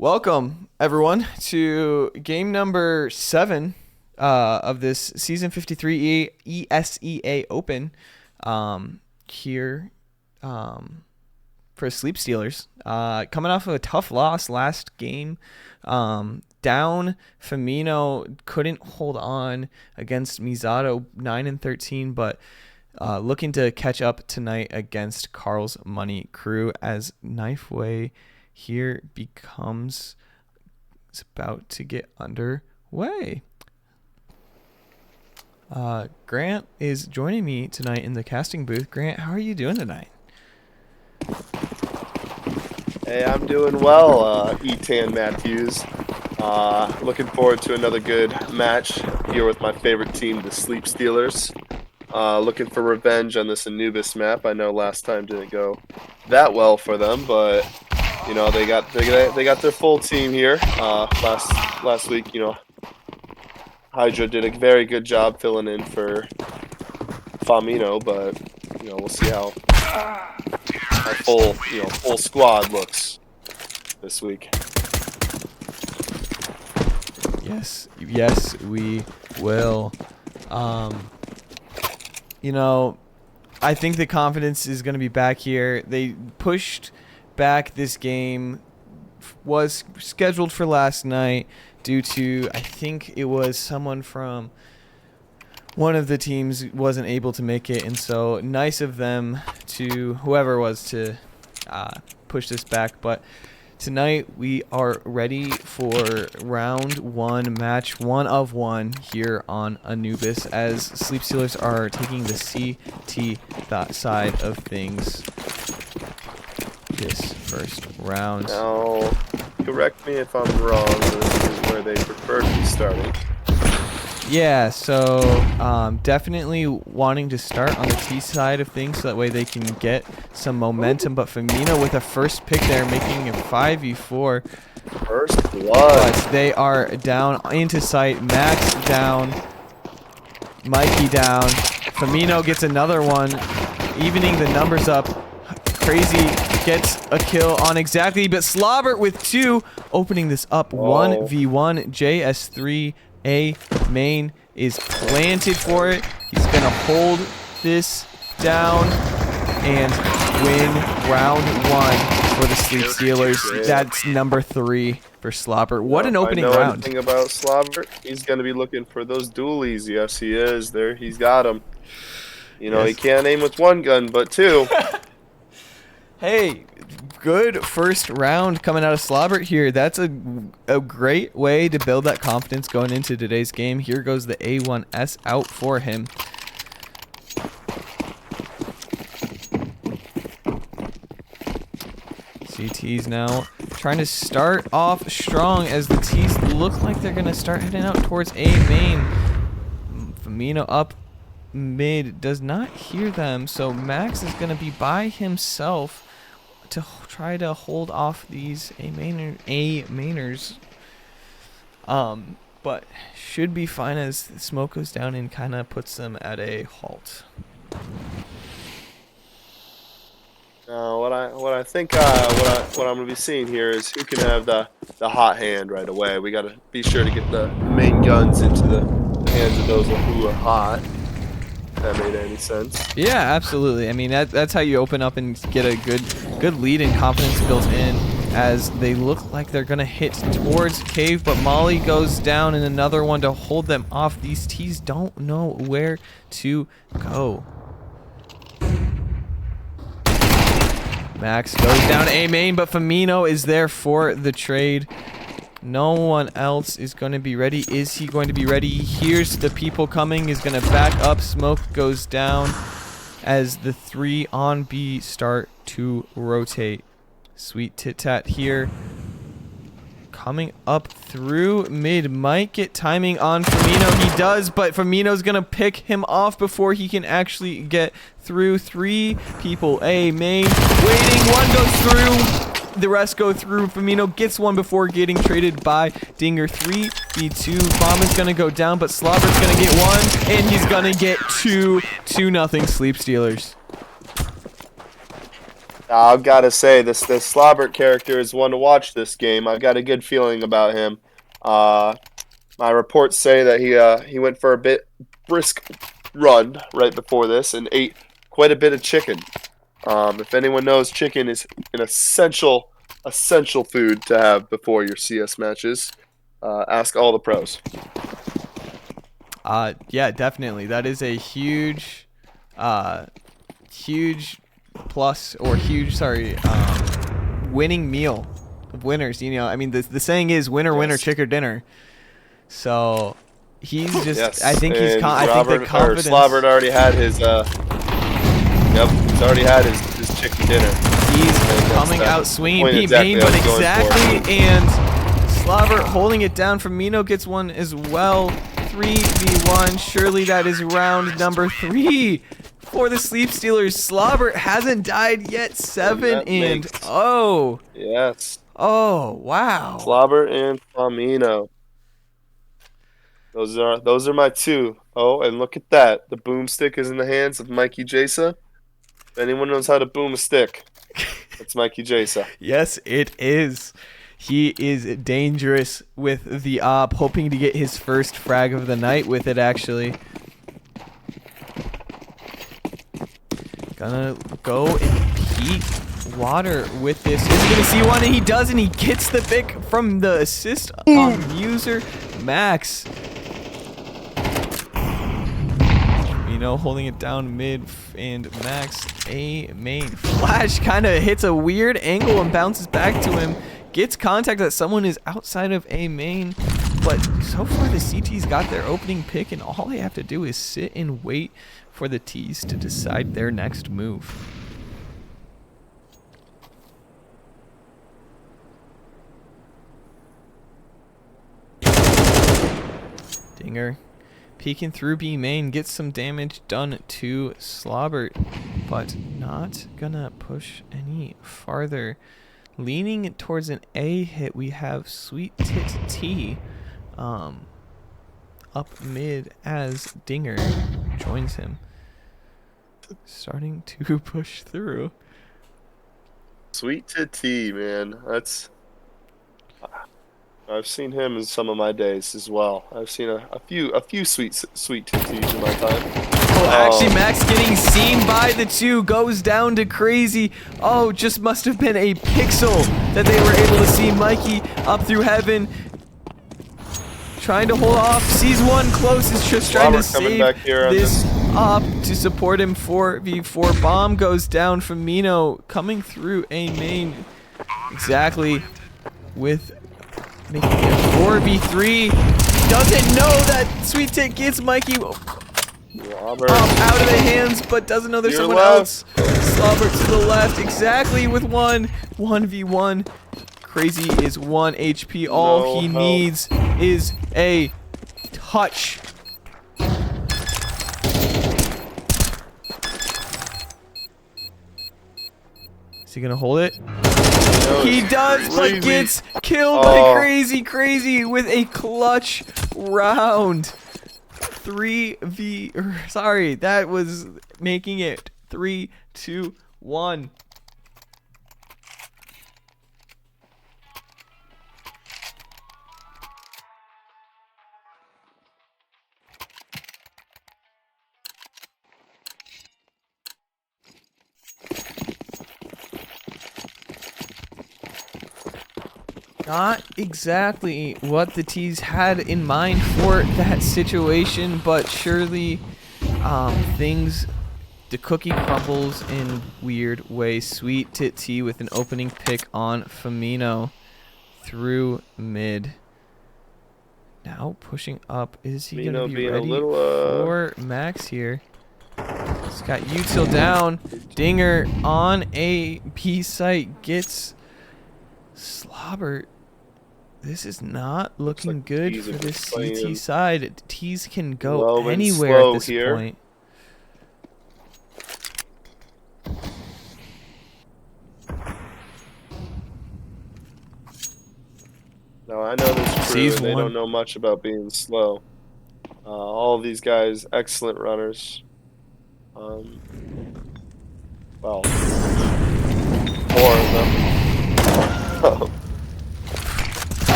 Welcome, everyone, to game number 7 of this Season 53 ESEA Open here for Sleep Stealers. Coming off of a tough loss last game. Down, Firmino couldn't hold on against Misato 9-13, but looking to catch up tonight against KarlsMoneyCrew as Knifeway here it's about to get underway. Grant is joining me tonight in the casting booth. Grant, how are you doing tonight? Hey, I'm doing well, Etan Matthews. Looking forward to another good match here with my favorite team, the Sleep Stealers. Looking for revenge on this Anubis map. I know last time didn't go that well for them, but you know they got their full team here. Last week, you know, Hydra did a very good job filling in for Firmino, but you know we'll see how our full squad looks this week. Yes, we will. You know, I think the confidence is going to be back here. They pushed back this game, was scheduled for last night due to, I think it was someone from one of the teams wasn't able to make it, and so nice of them to whoever it was to push this back. But tonight we are ready for round 1, match 1 of 1 here on Anubis, as Sleep Stealers are taking the CT side of things this first round. Now, correct me if I'm wrong, this is where they prefer to be starting. Yeah, so definitely wanting to start on the T side of things so that way they can get some momentum. But Firmino with a first pick there, making a 5v4. First blood. But they are down into sight. Max down. Mikey down. Firmino gets another one, evening the numbers up. Crazy gets a kill on exactly, but Slobbert with 2, opening this up. 1v1. JS3 A main is planted for it. He's gonna hold this down and win round 1 for the Sleep Stealers. That's number 3 for Slobber. What an opening round. I know anything about Slobber. He's gonna be looking for those dualies. Yes, he is. There, he's got them. You know, yes. He can't aim with 1 gun, but 2. Hey, good first round coming out of Slobbert here. That's a great way to build that confidence going into today's game. Here goes the A1S out for him. CT's now trying to start off strong as the T's look like they're going to start heading out towards A main. Firmino up mid, does not hear them, so Max is going to be by himself to try to hold off these A mainers. But should be fine as the smoke goes down and kind of puts them at a halt. What I think what I'm gonna be seeing here is who can have the hot hand right away. We gotta be sure to get the main guns into the hands of those who are hot. If that made any sense. Yeah, absolutely. I mean, that's how you open up and get a good lead and confidence built in, as they look like they're gonna hit towards cave, but Molly goes down and another one to hold them off. These T's don't know where to go. Max goes down A main, but Firmino is there for the trade. No one else is going to be ready. Is he going to be ready? He hears the people coming. He's going to back up. Smoke goes down as the 3 on B start to rotate. Sweet tit-tat here. Coming up through mid. Might get timing on Firmino. He does, but Firmino's going to pick him off before he can actually get through. 3 people. A main. Waiting. 1 goes through. The rest go through. Firmino gets 1 before getting traded by Dinger. 3v2. Bomb is going to go down, but Slobber's going to get 1, and he's going to get 2. 2-0 Sleep Stealers. I've got to say, this Slobbert character is one to watch this game. I've got a good feeling about him. My reports say that he went for a bit brisk run right before this and ate quite a bit of chicken. If anyone knows, chicken is an essential food to have before your CS matches. Ask all the pros. Yeah, definitely. That is a huge plus, or huge, sorry, winning meal of winners. You know, I mean, the saying is winner, winner, Yes. chicken dinner. So he's just, Yes. I think he's, And I think the confidence. Slobbert already had his. Yep, he's already had his chicken dinner. He's coming out swinging Pete exactly Main, I but was going exactly, and Slobbert holding it down from Mino gets one as well. 3v1. Surely that is round number 3 for the Sleep Stealers. Slobbert hasn't died yet. 7-0. Yes. Oh, wow. Slobbert and Famino. Those are my two. Oh, and look at that. The boomstick is in the hands of Mikey Jasa. If anyone knows how to boom a stick, it's Mikey Jasa. Yes, it is. He is dangerous with the op, hoping to get his first frag of the night with it, actually. Gonna go and peek water with this. Is he gonna see one? And he does, and he gets the pick from the assist on user Max. You know, holding it down mid, and Max A main flash kind of hits a weird angle and bounces back to him. Gets contact that someone is outside of A main, but so far the CT's got their opening pick, and all they have to do is sit and wait for the T's to decide their next move. Dinger peeking through B main, gets some damage done to Slobbert, but not gonna push any farther. Leaning towards an A hit, we have Sweet Tit T up mid as Dinger joins him. Starting to push through. Sweet Tit T, man. I've seen him in some of my days as well. I've seen a few sweet Tit T's in my time. Oh, actually, Max getting seen by the two, goes down to crazy. Oh, just must have been a pixel that they were able to see Mikey up through heaven. Trying to hold off, sees one close, is just trying to save this up to support him. 4v4 bomb goes down from Mino, coming through A main exactly with making it 4v3. Doesn't know that Sweet Tit gets Mikey out of the hands, but doesn't know there's someone else. Slobbert to the left, exactly with 1v1. Crazy is 1 HP. All he needs is a touch. Is he gonna hold it? He does, but gets killed by Crazy with a clutch round. 3v, sorry, that was making it 3, 2, 1. Not exactly what the T's had in mind for that situation, but surely the cookie crumbles in weird ways. Sweet Tit T with an opening pick on Famino through mid. Now pushing up. Is he going to be ready for Max here? He's got util down. Dinger on a B site gets Slobbert. This is not looking good for this CT side. T's can go anywhere at this point. No, I know this crew, and they don't know much about being slow. All of these guys, excellent runners. Well, 4 of them.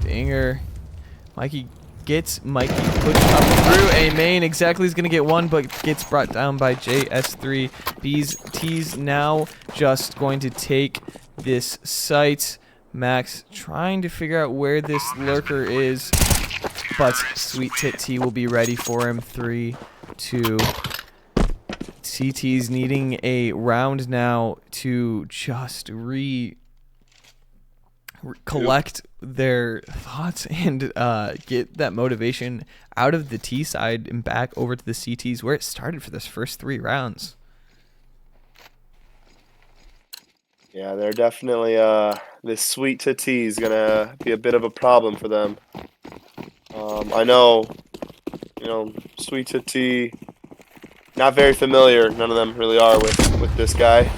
Dinger. Mikey pushed up through a main. Exactly is going to get one, but gets brought down by JS3. T's now just going to take this site. Max trying to figure out where this lurker is, but Sweet Tit T will be ready for him. 3, 2. CT's needing a round now to just collect their thoughts and get that motivation out of the T side and back over to the CTs where it started for this first 3 rounds. Yeah, they're definitely this Sweet Tit T is gonna be a bit of a problem for them. I know, Sweet Tit T, not very familiar. None of them really are with this guy.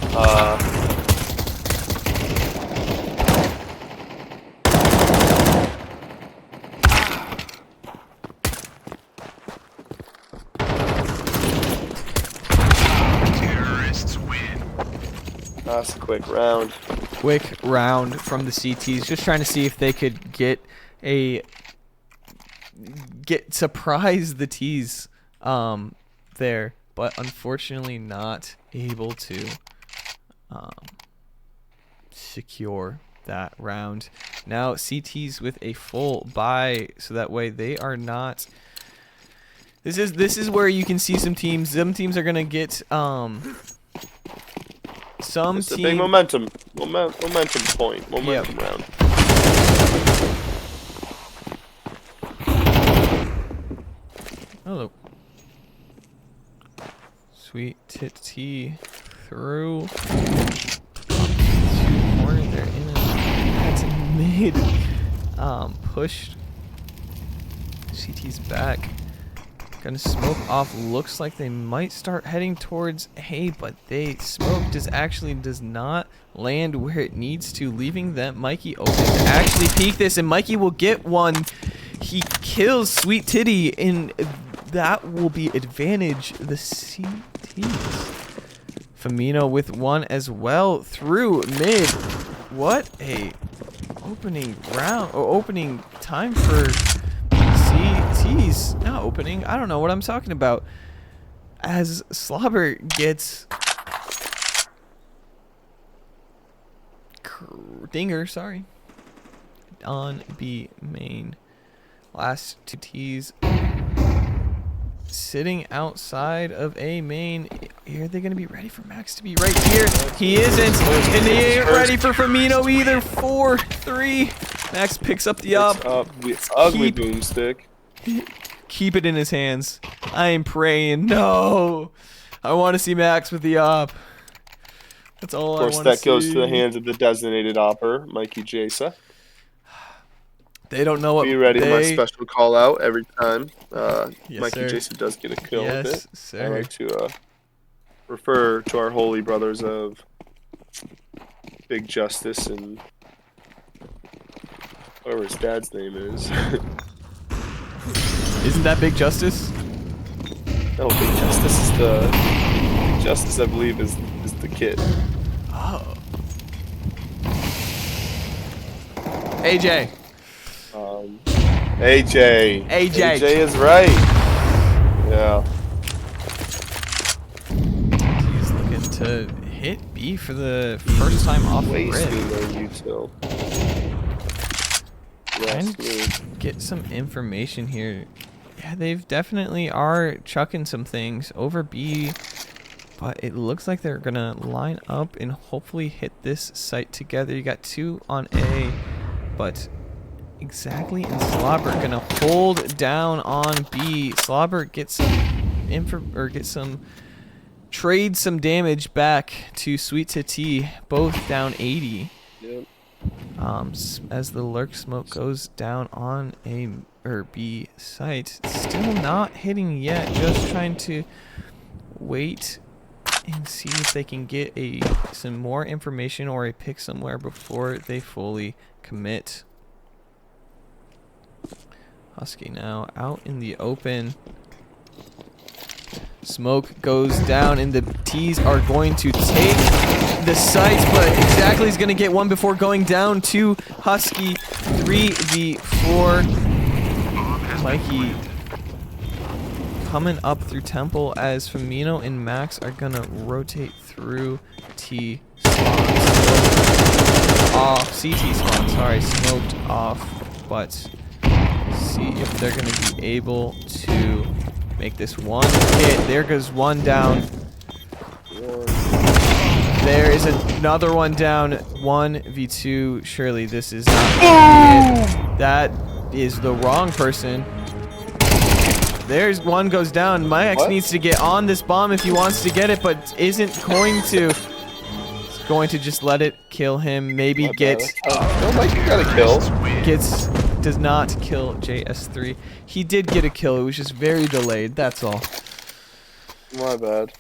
That's a quick round. Quick round from the CTs, just trying to see if they could surprise the T's there, but unfortunately not able to secure that round. Now CT's with a full buy, so that way they are not. This is where you can see some teams. Some teams are gonna get It's a big momentum point, momentum round. Hello. Sweet Tit T through. Corner, they're in it. That's mid. Pushed. CT's back. Gonna smoke off. Looks like they might start heading towards A, but smoke does not land where it needs to, leaving that Mikey open to actually peek this, and Mikey will get one. He kills Sweet Titty, and that will be advantage the CTs. Famino with one as well through mid. What a opening round, or opening time for CT's. Not opening, I don't know what I'm talking about. As Slobber gets Dinger, sorry, on B main. Last 2 T's sitting outside of A main. Are they going to be ready for Max to be right here? He isn't, and they ain't ready for Famino either. 4, 3. Max picks up the up. The ugly boomstick. Keep it in his hands. I am praying. No, I want to see Max with the op. That's all I want to see. Of course, that goes to the hands of the designated opper, Mikey Jasa. They don't know what. Be ready for my special call out every time. Yes, Mikey Jasa does get a kill with it. Sir. I like to refer to our holy brothers of Big Justice and whatever his dad's name is. Isn't that Big Justice? No, Big Justice is the Justice, I believe, is the kid. Oh. AJ. AJ. AJ is right. Yeah. He's looking to hit B for the first time off the rip. Trying to get some information here. Yeah, they've definitely are chucking some things over B, but it looks like they're gonna line up and hopefully hit this site together. You got 2 on A, but exactly, and Slobber gonna hold down on B. Slobber gets some trade some damage back to Sweet Tit T, both down 80. Yep. As the lurk smoke goes down on A or B site, still not hitting yet. Just trying to wait and see if they can get some more information or a pick somewhere before they fully commit. Husky now out in the open. Smoke goes down, and the T's are going to take the sites, but Exactly is going to get one before going down to Husky. 3v4. Mikey coming up through Temple as Firmino and Max are going to rotate through T slots. Off. CT slot, sorry, smoked off, but see if they're going to be able to make this one hit. There goes one down. There is another one down. 1v2. Surely this is not it. That is the wrong person. There's one goes down. Max needs to get on this bomb if he wants to get it, but isn't going to. He's going to just let it kill him. Maybe get. No, Mike, you got a kill. Does not kill JS3. He did get a kill. It was just very delayed. That's all. My bad.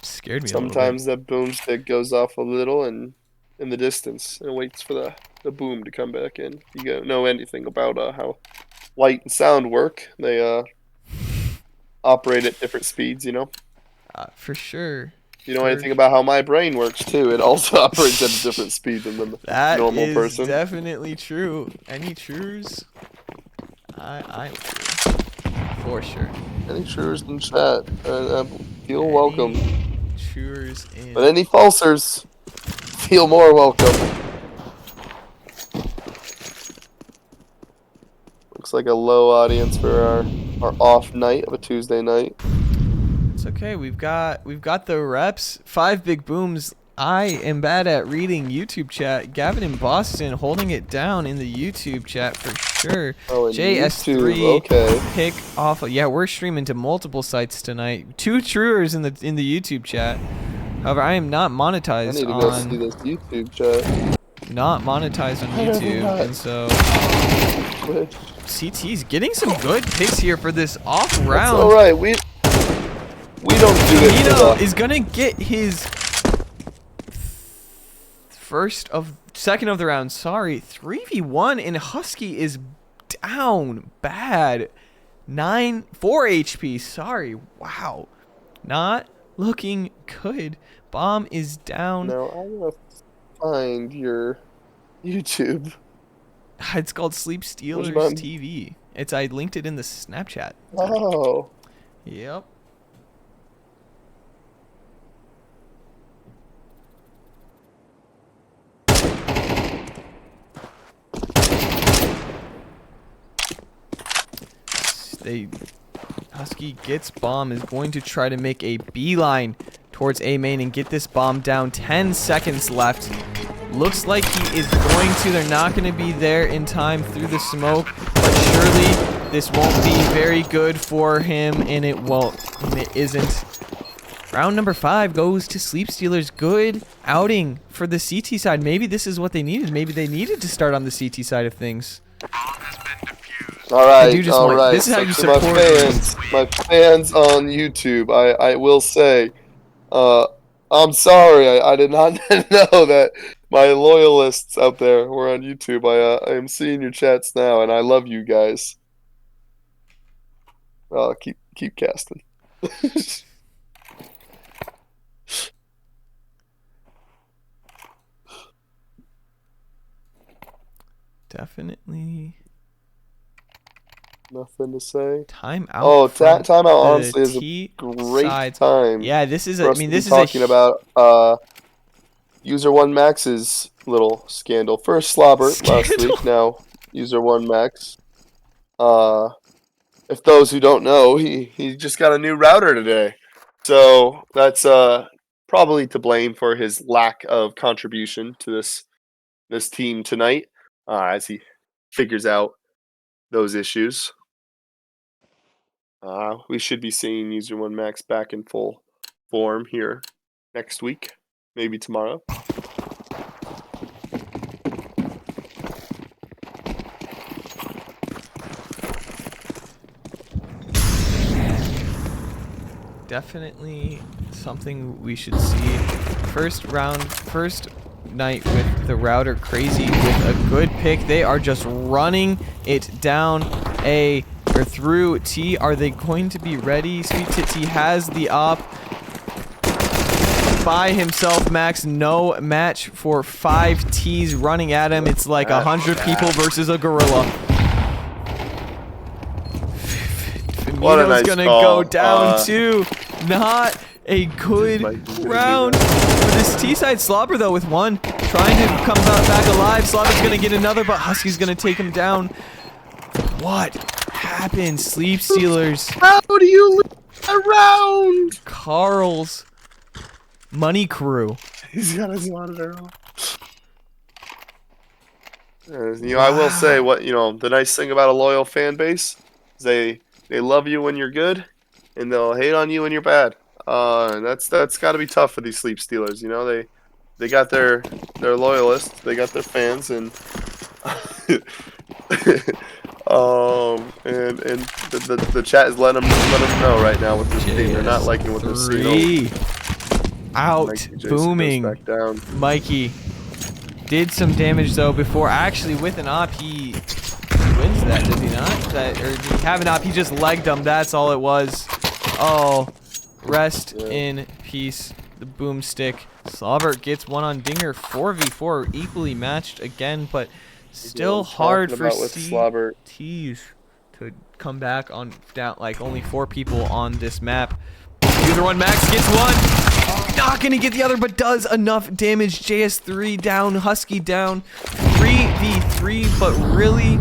Scared me. Sometimes that boomstick goes off a little and in the distance and waits for the boom to come back in. You don't know anything about how light and sound work. They operate at different speeds, you know. For sure. You know anything about how my brain works too? It also operates at a different speed than the normal person. That is definitely true. Any trues? I for sure. Any truers in chat? Feel welcome. Truers in. But any falsers, feel more welcome. Looks like a low audience for our off night of a Tuesday night. It's okay. We've got the reps. 5 big booms. I am bad at reading YouTube chat. Gavin in Boston holding it down in the YouTube chat for sure. Oh, JS3 YouTube. Okay. pick off. Yeah, we're streaming to multiple sites tonight. 2 truers in the YouTube chat. However, I am not monetized I need to go see this YouTube chat. Not monetized on YouTube, and so CT's getting some good picks here for this off round. All right, we don't do it. Firmino is gonna get his second of the round. Sorry, 3v1, and Husky is down bad. 4 HP. Sorry, wow, not looking good. Bomb is down. Now I'm gonna find your YouTube. It's called Sleep Stealers TV. I linked it in the Snapchat. Oh. Yep. Husky gets bomb, is going to try to make a beeline towards A main and get this bomb down. 10 seconds left. Looks like he is going to. They're not going to be there in time through the smoke, but surely this won't be very good for him, and it won't. And it isn't. Round number 5 goes to Sleep Stealers. Good outing for the CT side. Maybe this is what they needed. Maybe they needed to start on the CT side of things. All right, all right. This is how you support my fans on YouTube. I will say, I'm sorry. I did not know that my loyalists out there were on YouTube. I am seeing your chats now, and I love you guys. Keep casting. Definitely. Nothing to say. Timeout. Oh, timeout honestly is a great time. Yeah, this is. This is talking about User 1 Max's little scandal. First slobber last week. Now User 1 Max. If those who don't know, he just got a new router today, so that's probably to blame for his lack of contribution to this team tonight, as he figures out those issues. We should be seeing User 1 Max back in full form here next week, maybe tomorrow. Definitely something we should see. First night with the router crazy with a good pick. They are just running it down A. They're through T. Are they going to be ready? Sweet T has the op by himself. Max, no match for 5 T's running at him. It's like 100 people versus a gorilla. What a nice gonna call. go down too. Not a good round for this T-side. Slobber though with one, trying to come back alive. Slobber's gonna get another, but Husky's gonna take him down. What happened, Sleep Stealers? How do you lose a round? Karl's Money Crew. He's got his monitor on. You know, I will say the nice thing about a loyal fan base is they love you when you're good, and they'll hate on you when you're bad. And that's got to be tough for these Sleep Stealers. You know, they got their loyalists, they got their fans, and and the chat is letting them know right now with this team. They're not liking what they're seeing. Out booming. Back down. Mikey did some damage though before. Actually, with an op, he wins that, does he not? Or did he have an op? He just legged him. That's all it was. Oh, rest in peace. The boomstick. Slobber gets one on Dinger. 4v4, equally matched again, but still hard for CTs to come back on down. Like only 4 people on this map. User one Max gets one. Not gonna get the other, but does enough damage. JS3 down, Husky down. 3v3, but really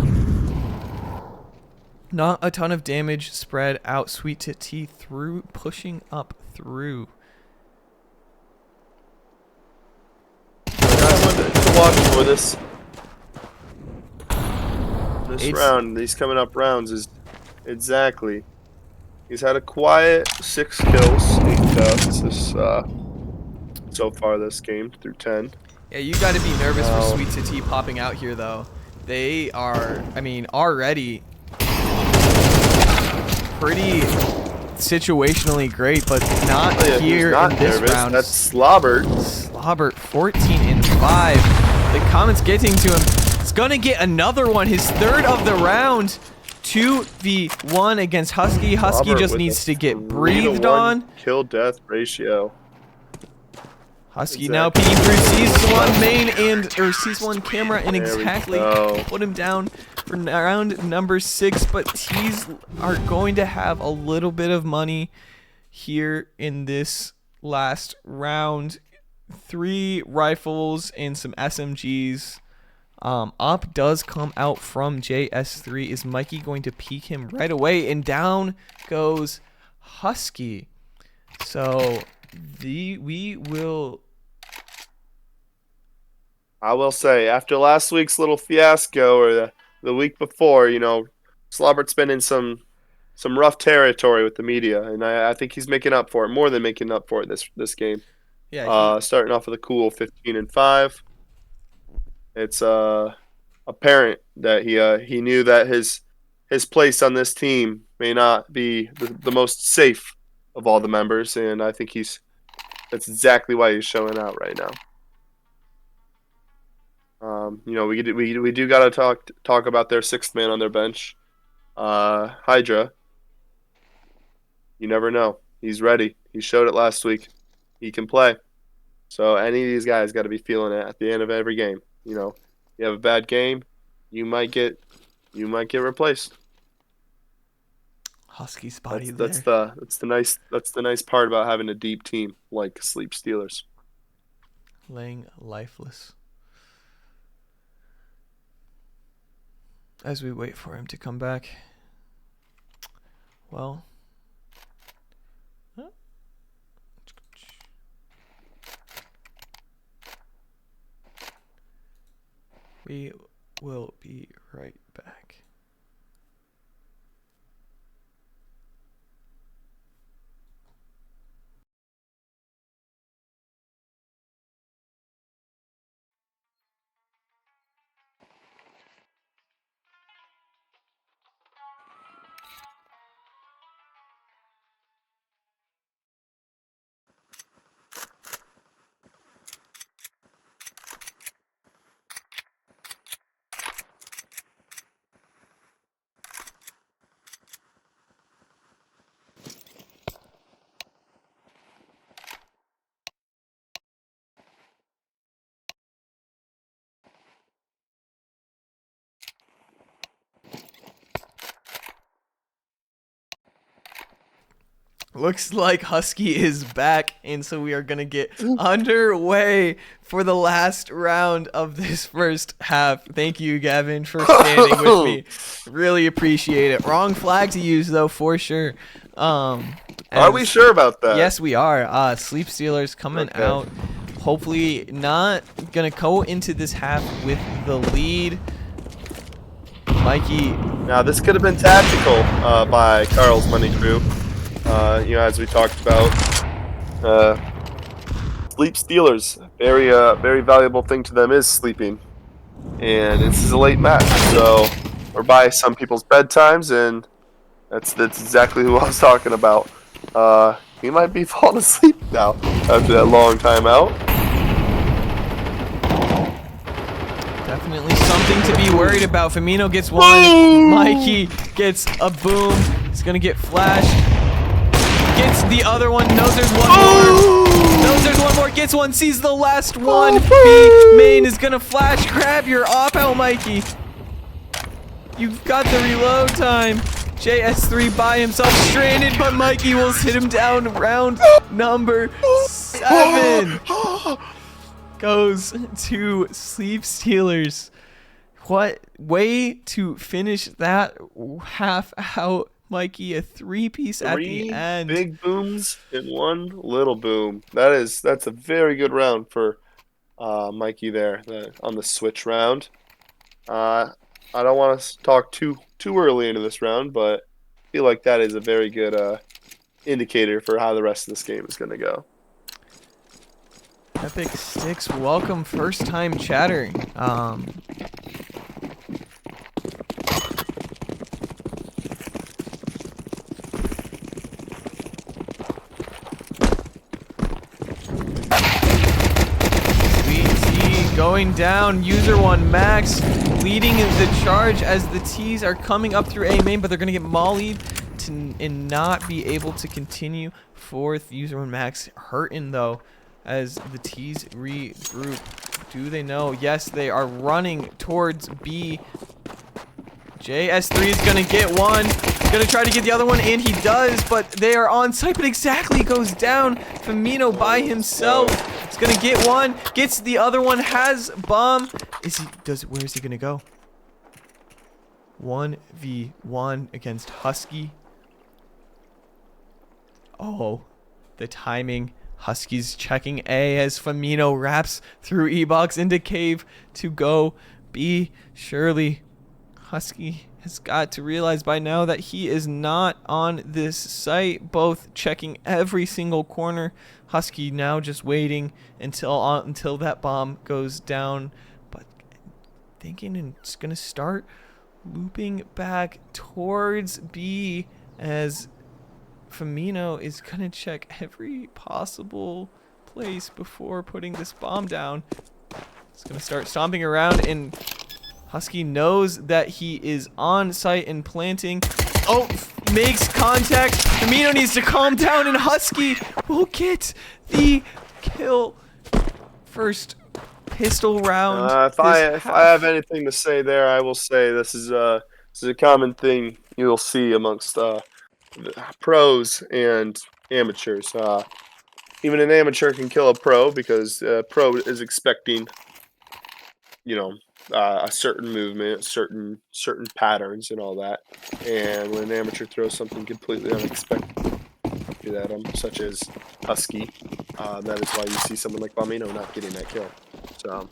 not a ton of damage spread out. Sweet T through, pushing up through. To watch for this round, these coming up rounds is exactly. He's had a quiet 6 kills, 8 deaths so far this game through 10. Yeah, you got to be nervous for Sweet T popping out here though. They are, I mean, already pretty situationally great, but not here in this round. That's Slobber. Slobber, 14 and 5. The comments getting to him. He's gonna get another one, his 3rd of the round. 2v1 against Husky. Husky just needs to get breathed on. Kill death ratio. Husky now peeking through sees 1 main or sees 1 camera and exactly put him down for round number 6. But T's are going to have a little bit of money here in this last round. 3 rifles and some SMGs. Up does come out from JS3. Is Mikey going to peek him right away? And down goes Husky. So I will say, after last week's little fiasco, or the week before, you know, Slobbert's been in some rough territory with the media, and I think he's making up for it, more than making up for it this game. Yeah. Starting off with a cool 15 and 5. It's apparent that he knew that his place on this team may not be the most safe of all the members, and I think that's exactly why he's showing out right now. You know, we do gotta talk about their 6th man on their bench, Hydra. You never know. He's ready. He showed it last week. He can play. So any of these guys got to be feeling it at the end of every game. You know, you have a bad game, you might get replaced. Husky spotty that's the nice part about having a deep team like Sleep Stealers. Laying lifeless. As we wait for him to come back. Well. We will be right back. Looks like Husky is back, and so we are going to get underway for the last round of this first half. Thank you, Gavin, for standing with me. Really appreciate it. Wrong flag to use, though, for sure. Are we sure about that? Yes, we are. Sleep Stealers coming out. Hopefully not going to go into this half with the lead. Mikey. Now, this could have been tactical by KarlsMoneyCrew. As we talked about, sleep stealers. Very valuable thing to them is sleeping, and this is a late match, so we're by some people's bedtimes, and that's exactly who I was talking about. He might be falling asleep now after that long time out. Definitely something to be worried about. Firmino gets one. Mikey gets a boom. He's gonna get flashed. Gets the other one. Knows there's one more. Knows there's one more. Gets one. Sees the last one. B main is gonna flash. Grab your op out, Mikey. You've got the reload time. JS3 by himself, stranded, but Mikey will hit him down. Round number 7 goes to Sleep Stealers. What way to finish that half out. Mikey, a 3-piece at the end. 3 big booms and 1 little boom. That's a very good round for Mikey there on the switch round. I don't want to talk too early into this round, but I feel like that is a very good indicator for how the rest of this game is going to go. Epic Sticks, welcome, first time chattering. Going down, user 1 Max leading the charge as the T's are coming up through A main, but they're going to get mollied and not be able to continue. Fourth, user 1 Max hurting though as the T's regroup. Do they know? Yes, they are running towards B. JS3 is going to get one. He's going to try to get the other one, and he does, but they are on site, but exactly goes down. Firmino by himself. He's going to get one, gets the other one, has bomb. Where is he going to go? 1v1 against Husky. Oh, the timing. Husky's checking A as Firmino wraps through E-box into cave to go B. Surely Husky has got to realize by now that he is not on this site, both checking every single corner. Husky now just waiting until that bomb goes down, but thinking it's going to start looping back towards B as Firmino is going to check every possible place before putting this bomb down. It's going to start stomping around, and Husky knows that he is on site and planting. Oh, makes contact. Firmino needs to calm down, and Husky will get the kill. First pistol round. If I have anything to say there, I will say this is a common thing you'll see amongst pros and amateurs. Even an amateur can kill a pro because a pro is expecting, a certain movement, certain patterns, and all that. And when an amateur throws something completely unexpected at them, such as Husky, that is why you see someone like Firmino not getting that kill. So,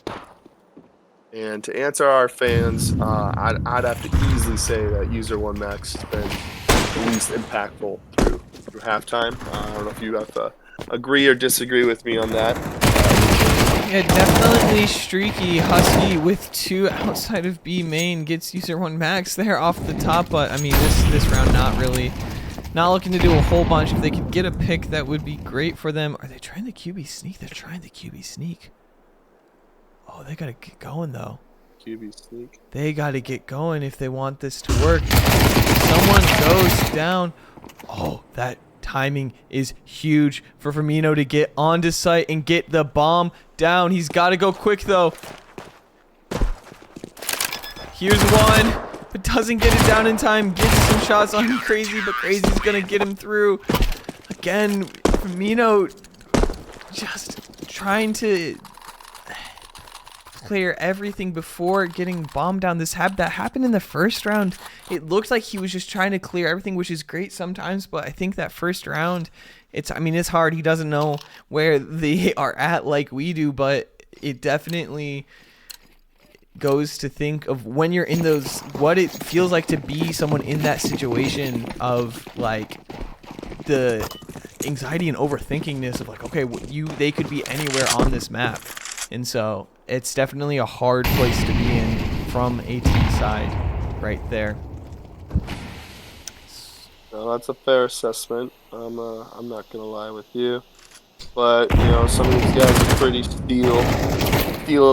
and to answer our fans, I'd have to easily say that user 1 Max has been the least impactful through halftime. I don't know if you have to agree or disagree with me on that. Yeah, definitely streaky. Husky with 2 outside of B main gets user 1 Max there off the top, but I mean this round not looking to do a whole bunch. If they could get a pick, that would be great for them. Are they trying the QB sneak? They're trying the QB sneak. Oh, they gotta get going though. QB sneak. They gotta get going if they want this to work. Someone goes down. Oh, that timing is huge for Firmino to get onto site and get the bomb down. He's got to go quick though. Here's one, but doesn't get it down in time. Gets some shots on Crazy, but Crazy's gonna get him through. again, Firmino just trying to clear everything before getting bombed down. That happened in the first round. It looked like he was just trying to clear everything, which is great sometimes, but I think that first round, it's hard. He doesn't know where they are at like we do, but it definitely goes to think of when you're in those, what it feels like to be someone in that situation of like the anxiety and overthinkingness of like, okay, they could be anywhere on this map. And so it's definitely a hard place to be in from AT side right there. No, that's a fair assessment. I'm not gonna lie with you, but you know, some of these guys are pretty steel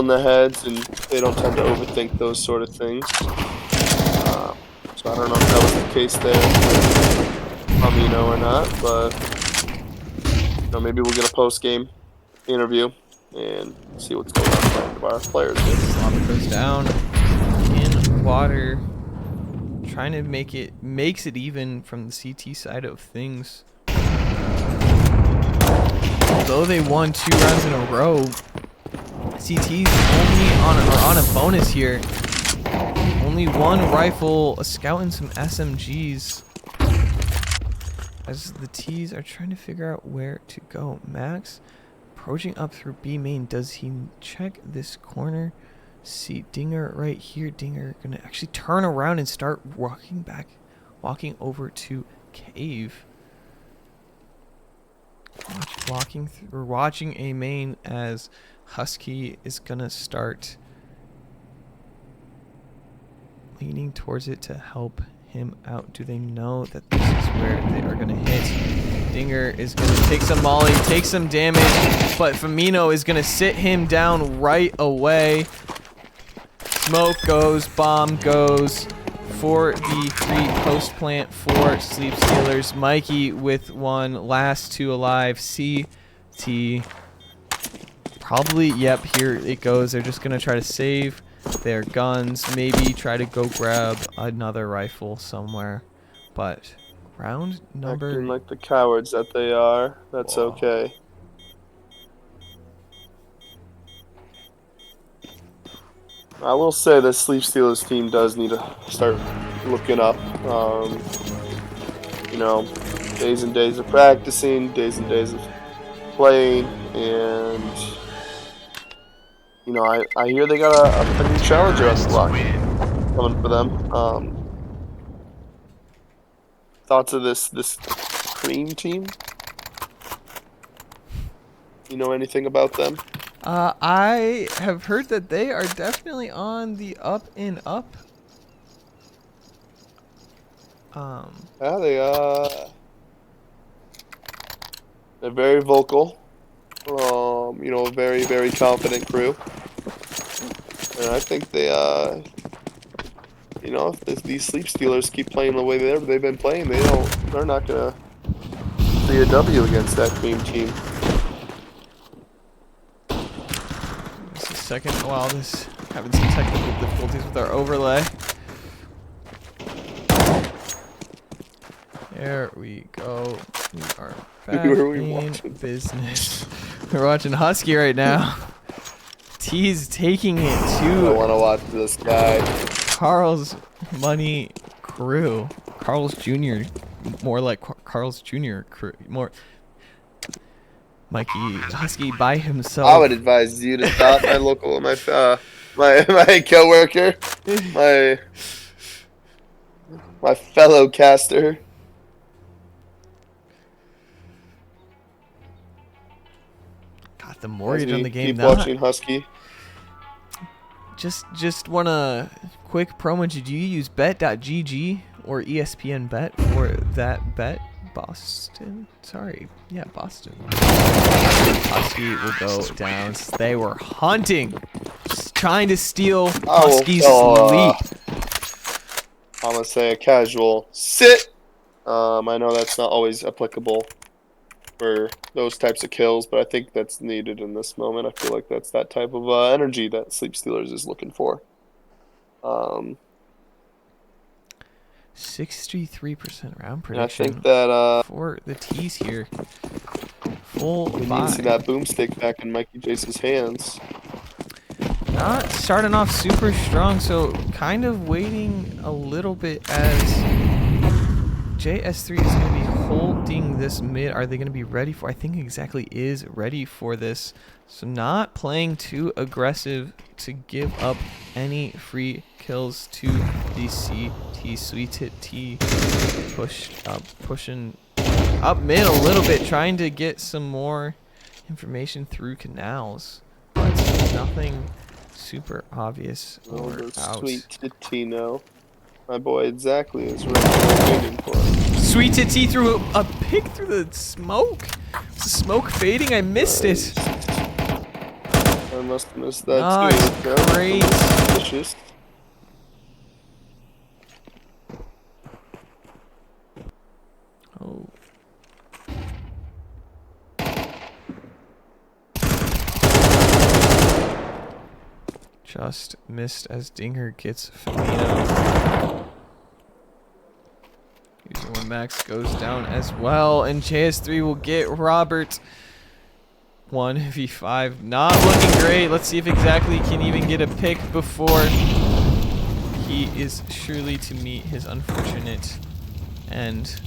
in the heads, and they don't tend to overthink those sort of things. So I don't know if that was the case there with Amino or not, but you know, maybe we'll get a post-game interview and see what's going on with our players. Lava goes down in water, trying to makes it even from the CT side of things. Although they won 2 rounds in a row, CT's only on a bonus here. Only 1 rifle, a scout, and some SMGs. As the T's are trying to figure out where to go. Max approaching up through B main. Does he check this corner? See Dinger right here. Dinger gonna actually turn around and start walking over to cave. We're watching A main as Husky is gonna start leaning towards it to help him out. Do they know that this is where they are gonna hit? Dinger is gonna take some molly, take some damage, but Firmino is gonna sit him down right away. Smoke goes, bomb goes. 4v3 post plant for Sleep Stealers. Mikey with 1, last 2 alive. CT. Probably, yep, here it goes. They're just gonna try to save their guns. Maybe try to go grab another rifle somewhere. But round number... Acting like the cowards that they are. That's okay. I will say this Sleep Stealers team does need to start looking up. You know, days and days of practicing, days and days of playing, and you know, I hear they got a new challenger on the block coming for them. Thoughts of this Cream team? You know anything about them? I have heard that they are definitely on the up and up. Yeah, they're very vocal. You know, very, very confident crew. And I think they, you know, if these Sleep Stealers keep playing the way they've been playing, they're not gonna see a W against that Cream team. This is second while this having some technical difficulties with our overlay. There we go. We are back in business. We're watching Husky right now. T's taking it to... I want to watch this guy. Karl's Money Crew. Karl's Jr. More like Karl's Jr. Crew. More... Mikey Husky by himself. I would advise you to stop my coworker, my fellow caster. Got the mortgage on the game. Keep watching Husky. Just want a quick promo. Did you use bet.gg or ESPN bet for that bet? Boston? Sorry. Yeah, Boston. Husky will go down. They were hunting. Just trying to steal Husky's sleep. I'm going to say a casual sit. I know that's not always applicable for those types of kills, but I think that's needed in this moment. I feel like that's that type of energy that Sleep Stealers is looking for. 63% round And I prediction think that for the T's here. Full we need to buy. see that boomstick back in Mikey Jace's hands. Not starting off super strong, so kind of waiting a little bit as JS3 is going to be holding this mid. Are they going to be ready for? I think exactly is ready for this. So not playing too aggressive to give up any free kills to the CT. Sweet Hit T pushing up mid a little bit, trying to get some more information through canals, but nothing super obvious or out. Sweet Titino. My boy exactly is waiting for him. Sweet T threw a pick through the smoke. Was the smoke fading? I missed it. I must have missed that Nice, too. great. Suspicious. Oh. Just missed as Dinger gets Firmino. Using when Max goes down as well, and JS3 will get Robert. 1v5, not looking great. Let's see if exactly can even get a pick before he is surely to meet his unfortunate end.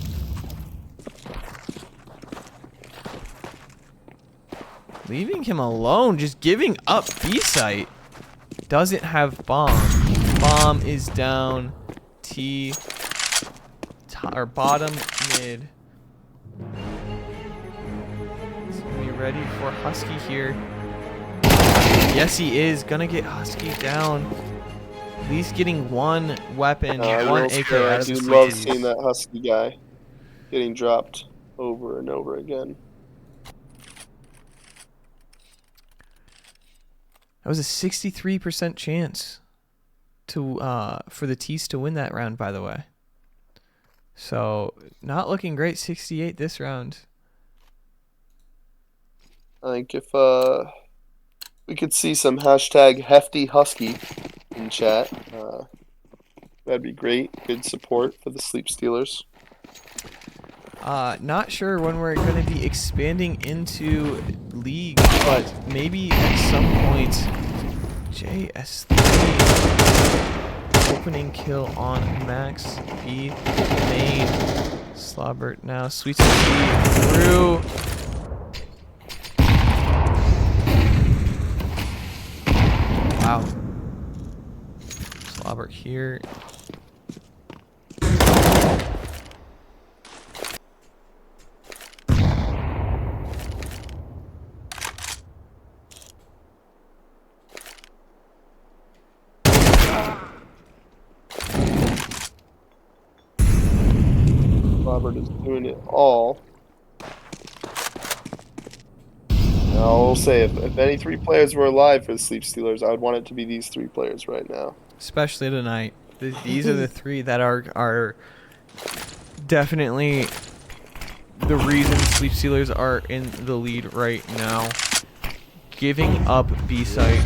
Leaving him alone, just giving up B site. Doesn't have bomb. Bomb is down. T or bottom mid. Is gonna be ready for Husky here. Yes, he is gonna get Husky down. At least getting one weapon, one AK out I of do the love series. seeing that Husky guy getting dropped over and over again. That was a 63% chance to for the T's to win that round, by the way. So not looking great. 68 this round. I think if we could see some hashtag hefty husky in chat, that'd be great. Good support for the Sleep Stealers. Not sure when we're going to be expanding into league, but maybe at some point. JS3 opening kill on Max B main. Slobbert now. Sweet T through. Wow. Slobbert here. Robert is doing it all. Now, I'll say, if any three players were alive for the Sleep Stealers, I would want it to be these three players right now. Especially tonight. These are the three that are definitely the reason Sleep Stealers are in the lead right now. Giving up B site.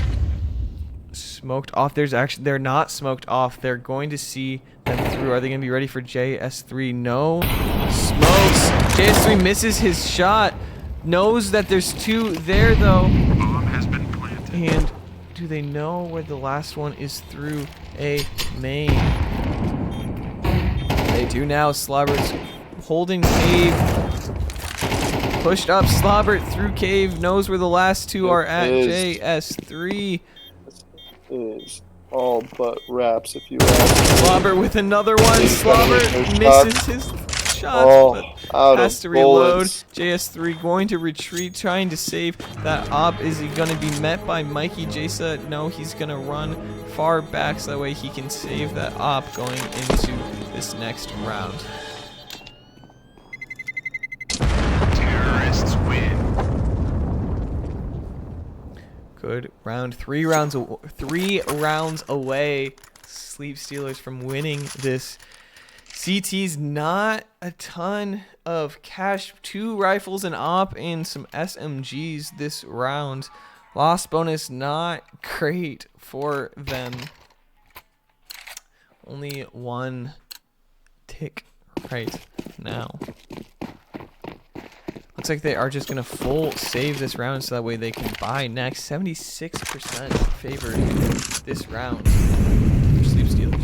Smoked off. They're not smoked off. They're going to see them through. Are they going to be ready for JS3? No. Smokes. JS3 misses his shot. Knows that there's two there though. Bomb has been planted. And do they know where the last one is through a main? They do now. Slobbert's holding cave. Pushed up. Slobbert through cave. Knows where the last two are at. JS3. Is all but wraps, if you ask. Slobbert with another one. He's gotta Slobbert make those misses his shots, Oh, but out has of to reload. bullets. JS3 going to retreat, trying to save that op. Is he going to be met by Mikey Jasa? No, he's going to run far back so that way he can save that op going into this next round. Terrorists win. Good round. 3 rounds away. Sleep Stealers from winning this. CT's not a ton of cash. 2 rifles, an op, and some SMGs this round. Loss bonus not great for them. Only 1 tick right now. Looks like they are just going to full save this round so that way they can buy next. 76% favored this round for Sleep Stealers.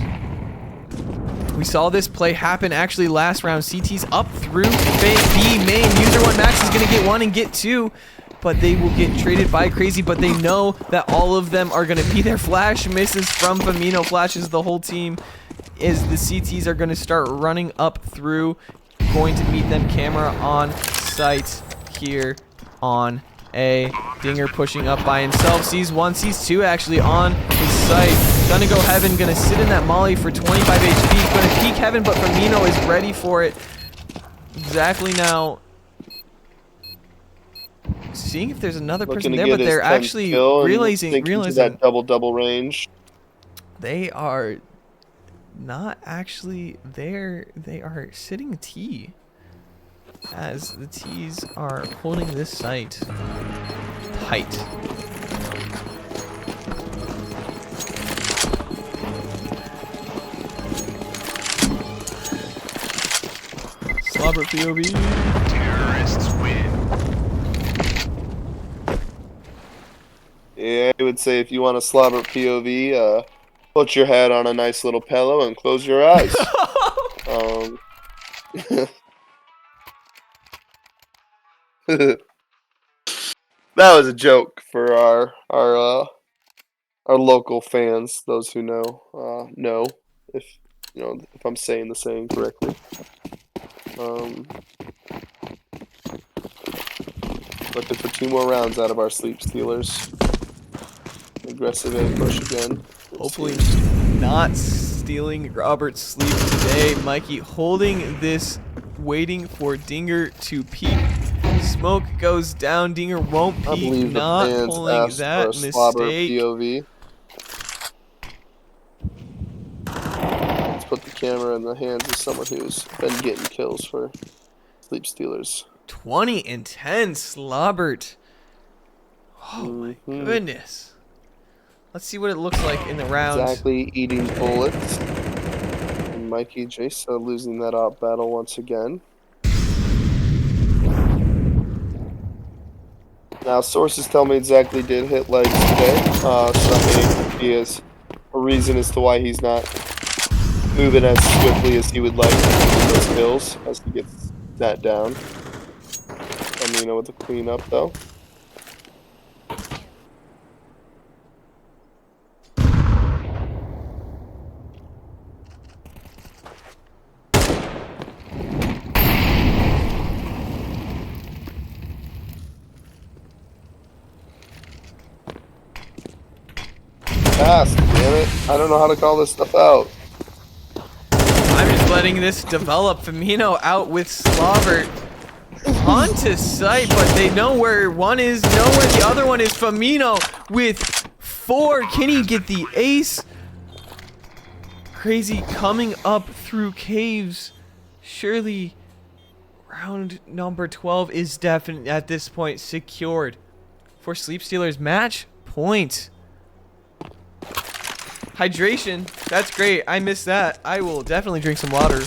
We saw this play happen actually last round. CT's up through B main. User 1 Max is going to get 1 and get 2. But they will get traded by Crazy. But they know that all of them are going to be there. Flash misses from Famino. Flashes the whole team as the CTs are going to start running up through. Going to meet them camera on site here on A. Dinger pushing up by himself. Sees 1, sees 2 actually on his site. Gonna go Heaven. Gonna sit in that molly for 25 HP. Gonna peek Heaven, but Famino is ready for it. Exactly now. Seeing if there's another person there, but they're actually realizing that double range. They are not actually there. They are sitting T as the T's are holding this site tight. Slobber POV. Terrorists win. Yeah, I would say if you want a slobber POV, put your head on a nice little pillow and close your eyes. That was a joke for our local fans, those who know if if I'm saying the saying correctly. Looking for 2 more rounds out of our Sleep Stealers. Aggressive A push again. Hopefully not stealing Robert's sleep today. Mikey holding this, waiting for Dinger to peek. Smoke goes down. Dinger won't peek. I believe not the fans pulling asked that for a slobber mistake. POV. Let's put the camera in the hands of someone who's been getting kills for Sleep Stealers. 20 and 10 slobbert. Oh my goodness. Let's see what it looks like in the round. Exactly, eating bullets. And Mikey Jason losing that op battle once again. Now, sources tell me exactly did hit legs today. So that may be as a reason as to why he's not moving as swiftly as he would like to get those kills as he gets that down. Amino with the cleanup though. Pass, damn it. I don't know how to call this stuff out. I'm just letting this develop. Famino out with Slobbert onto site, but they know where one is, know where the other one is. Famino with 4. Can he get the ace? Crazy coming up through caves. Surely round number 12 is definitely at this point secured for Sleep Stealers. Match point. Hydration. That's great. I missed that. I will definitely drink some water.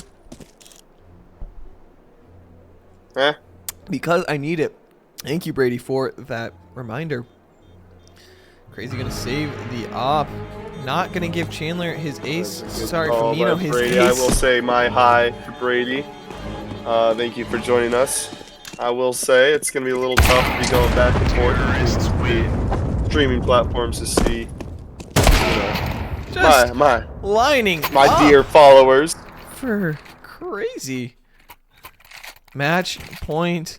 Eh? Because I need it. Thank you, Brady, for that reminder. Crazy gonna save the op. Not gonna give Chandler his ace. Sorry, Famino his Brady. ace. I will say my hi to Brady. Thank you for joining us. I will say it's gonna be a little tough to be going back and forth between the streaming platforms to see Just my lining my dear followers. for Crazy. Match point.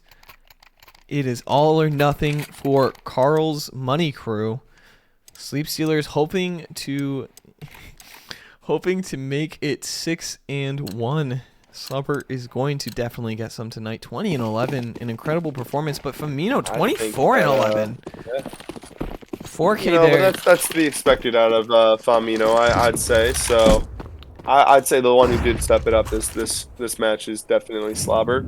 It is all or nothing for KarlsMoneyCrew. Sleep Stealers hoping to make it 6-1. Slumber is going to definitely get some tonight. 20 and 11, an incredible performance. But Famino, 24 and 11. Yeah. 4K But there. that's to be expected out of Famino, I'd say. So I'd say the one who did step it up this match is definitely Slobber.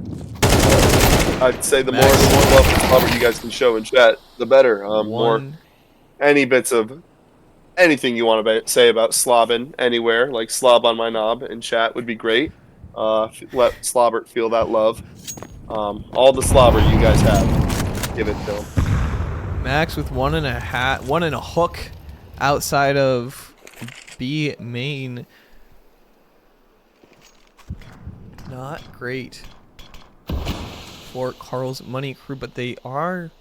I'd say the more love for Slobber you guys can show in chat, the better. More any bits of anything you want to say about slobbing anywhere, like slob on my knob in chat would be great. Let Slobbert feel that love. All the slobber you guys have, give it to him. Max with one and a hook outside of B main. Not great for Karl's Money Crew, but they are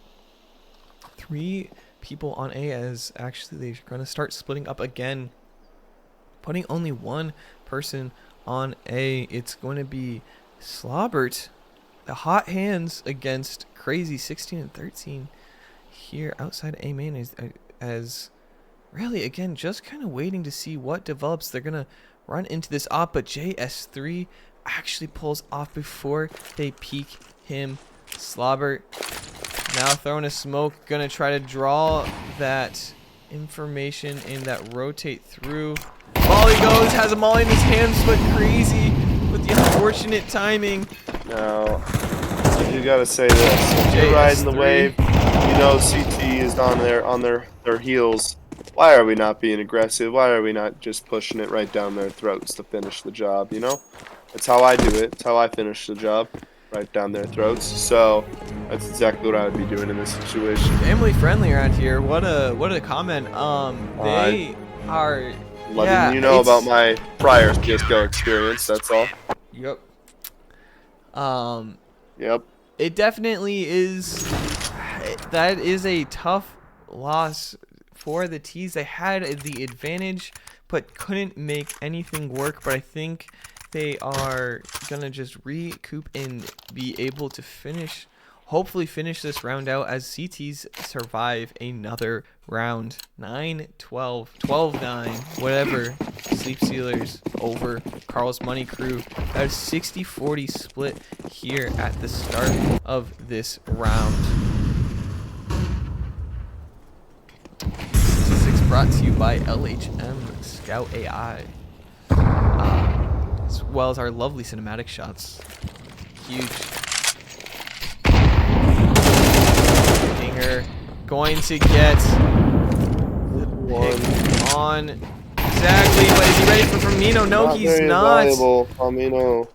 3 people on A, as actually they're going to start splitting up again, putting only 1 person on A. It's going to be Slobbert, the hot hands against Crazy 16 and 13 here outside A main, as really again just kind of waiting to see what develops. They're gonna run into this op, but JS3 actually pulls off before they peek him. Slobbert now throwing a smoke, gonna try to draw that information in that rotate through. Molly goes, has a molly in his hands, but Crazy with the unfortunate timing. Now, I do gotta say this: if you're riding the wave, you know CT is on their heels. Why are we not being aggressive? Why are we not just pushing it right down their throats to finish the job? You know, that's how I do it. It's how I finish the job, right down their throats. So that's exactly what I would be doing in this situation. Family friendly around here. What a comment. They are letting you know about my prior CS:GO experience. That's all. Yep. Yep. It definitely is. That is a tough loss for the T's. They had the advantage, but couldn't make anything work. But I think they are gonna just recoup and be able to finish, hopefully finish this round out, as CTs survive another round. 9-12, 12-9, whatever. Sleep Sealers over Karl's Money Crew. That is 60-40 split here at the start of this round. This is brought to you by LHM Scout AI, as well as our lovely cinematic shots. Huge. Dinger going to get the pick on exactly, but is he ready for Firmino? No, he's not. Firmino.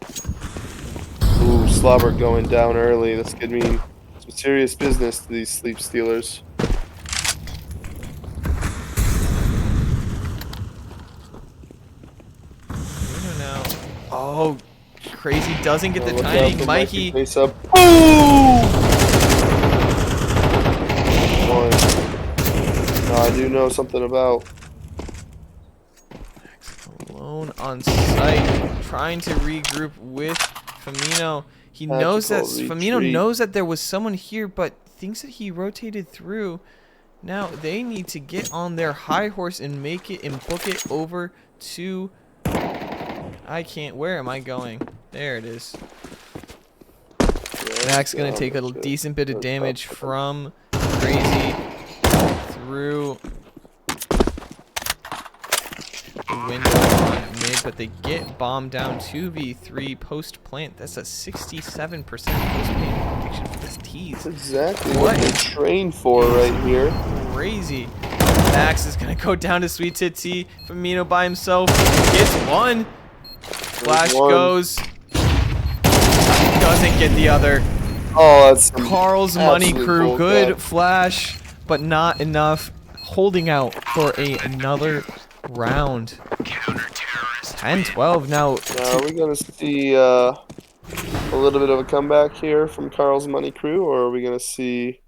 Ooh, Slobber going down early. This could mean some serious business to these Sleep Stealers. Now. Oh, Crazy doesn't get the timing. Mikey. Face up. I do know something about Alone on site, trying to regroup with Firmino. He knows that Firmino knows that there was someone here, but thinks that he rotated through. Now they need to get on their high horse and make it and book it over to. I can't. Where am I going? There it is. Max gonna take a decent bit of damage from Crazy through the window on mid, but they get bombed down. 2v3 post plant. That's a 67% post plant prediction for this tease. That's exactly what they trained for right here. Crazy. Max is gonna go down to Sweet Titsy. Firmino by himself gets one. Flash goes. Doesn't get the other. Oh, that's Karl's Money Crew. Good flash, but not enough. Holding out for another round. 10-12 now. Are we gonna see a little bit of a comeback here from Karl's Money Crew, or are we gonna see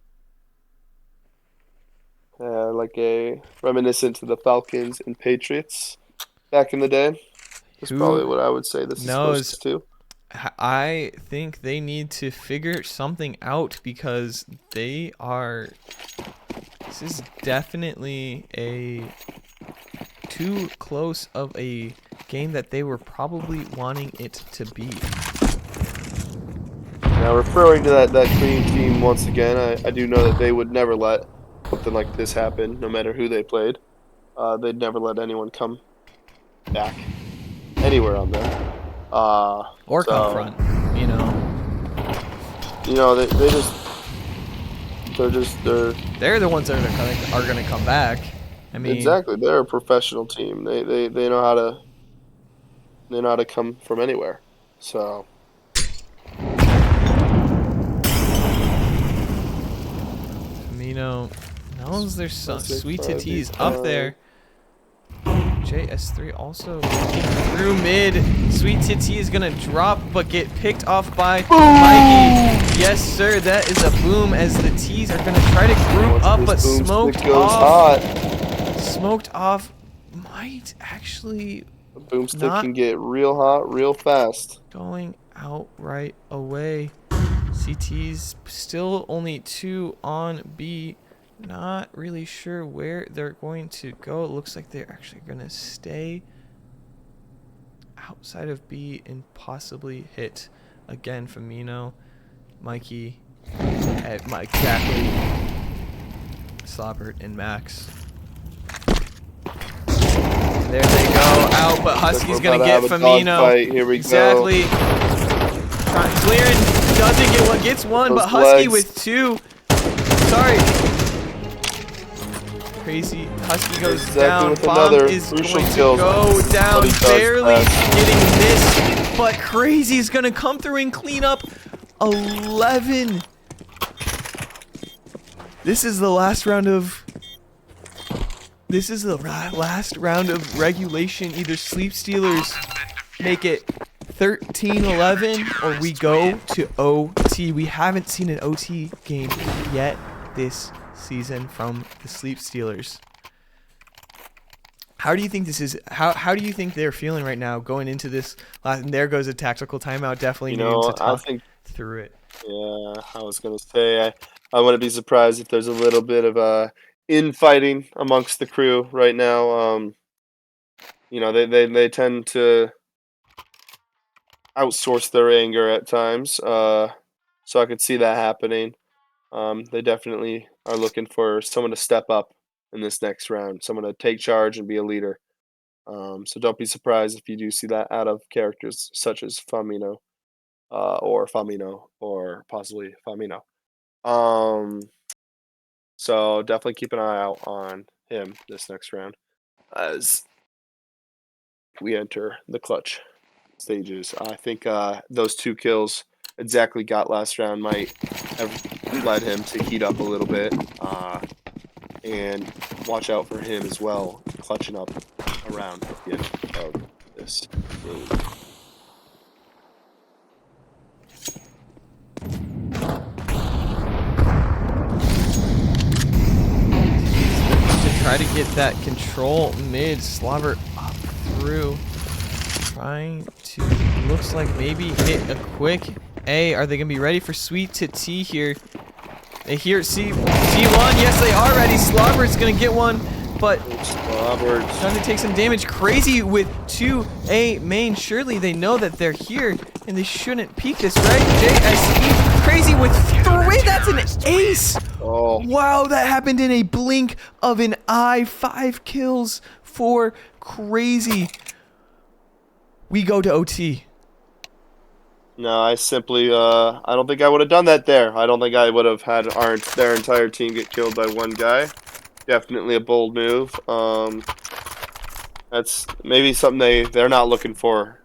like a reminiscent to the Falcons and Patriots back in the day? That's probably what I would say this is supposed to. I think they need to figure something out, because they are. This is definitely a too close of a game that they were probably wanting it to be. Now, referring to that Green team once again, I do know that they would never let something like this happen, no matter who they played. They'd never let anyone come back anywhere on there. Or come front, you know. You know, they're the ones that are gonna come back. I mean, exactly. They're a professional team. They know how to come from anywhere. So Firmino knows there's some sweet 5, titties 8, up there. JS3 also looking through mid. Sweet Titty is gonna drop but get picked off by Mikey. Yes, sir, that is a boom as the T's are gonna try to group up, but smoked off. Smoked off might actually The boomstick not can get real hot real fast. going out right away. CT's still only 2 on B. Not really sure where they're going to go. It looks like they're actually going to stay outside of B and possibly hit again. Firmino, Mikey, exactly. Slobbert and Max. And there they go out, but Husky's going to get Firmino. Here we exactly. Clearing, doesn't get one, gets one, but Husky with 2. Sorry. Crazy. Husky goes down. Bomb is going to go down. Barely getting this, but Crazy is going to come through and clean up 11. This is the last round of. This is the last round of regulation. Either Sleep Stealers make it 13-11 or we go to OT. We haven't seen an OT game yet this season from the Sleep Stealers. How do you think this is? How do you think they're feeling right now going into this? And there goes a tactical timeout. Definitely needing to talk through it. Yeah, I was gonna say I wouldn't be surprised if there's a little bit of infighting amongst the crew right now. You know, they tend to outsource their anger at times. So I could see that happening. They definitely are looking for someone to step up in this next round, someone to take charge and be a leader. So don't be surprised if you do see that out of characters such as Firmino, or possibly Firmino. So definitely keep an eye out on him this next round as we enter the clutch stages. I think those 2 kills exactly got last round might have led him to heat up a little bit, and watch out for him as well, clutching up around the end of this game. To try to get that control mid, Slobber up through. Trying to, looks like maybe hit a quick A. Are they going to be ready for Sweet to T here? They hear C1. Yes, they are ready. Slobber's going to get one, but trying to take some damage. Crazy with 2A main. Surely they know that they're here, and they shouldn't peek this, right? JSE. Crazy with 3. That's an ace. Oh. Wow, that happened in a blink of an eye. 5 kills for Crazy. We go to OT. No, I simply, I don't think I would have done that there. I don't think I would have had their entire team get killed by one guy. Definitely a bold move. That's maybe something they're not looking for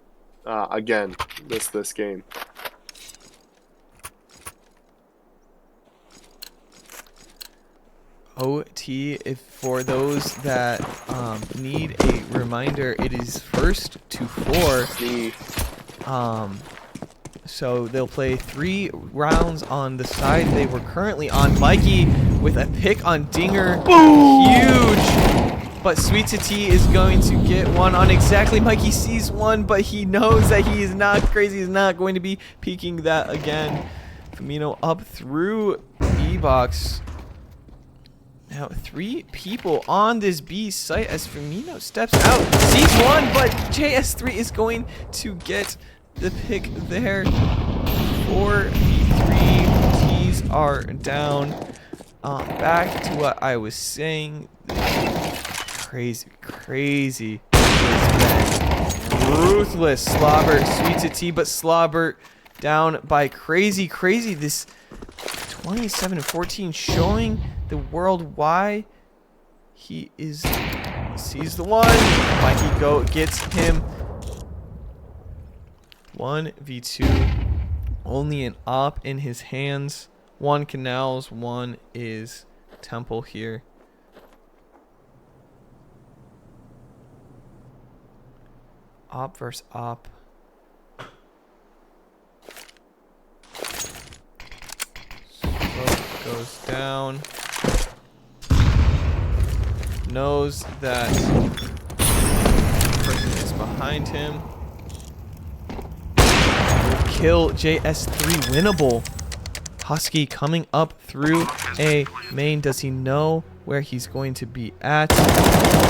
again this game. OT, if for those that need a reminder, it is 1st to 4. So they'll play 3 rounds on the side they were currently on. Mikey with a pick on Dinger. Huge. But Sweet Titi is going to get one on exactly. Mikey sees one, but he knows that he is not crazy. He's not going to be peeking that again. Firmino up through B-box. Now 3 people on this B site as Firmino steps out. Sees one, but JS3 is going to get the pick there. 4v3. T's are down. Back to what I was saying. Crazy. Ruthless. Slobber, Sweet to T, but Slobber down by Crazy. This 27-14 showing the world why he sees the one. Mikey gets him. 1v2. Only an op in his hands. One Canals, one is Temple here. Op versus op. Smoke goes down. Knows that person is behind him. Will kill JS3. Winnable. Husky coming up through A main. Does he know where he's going to be at?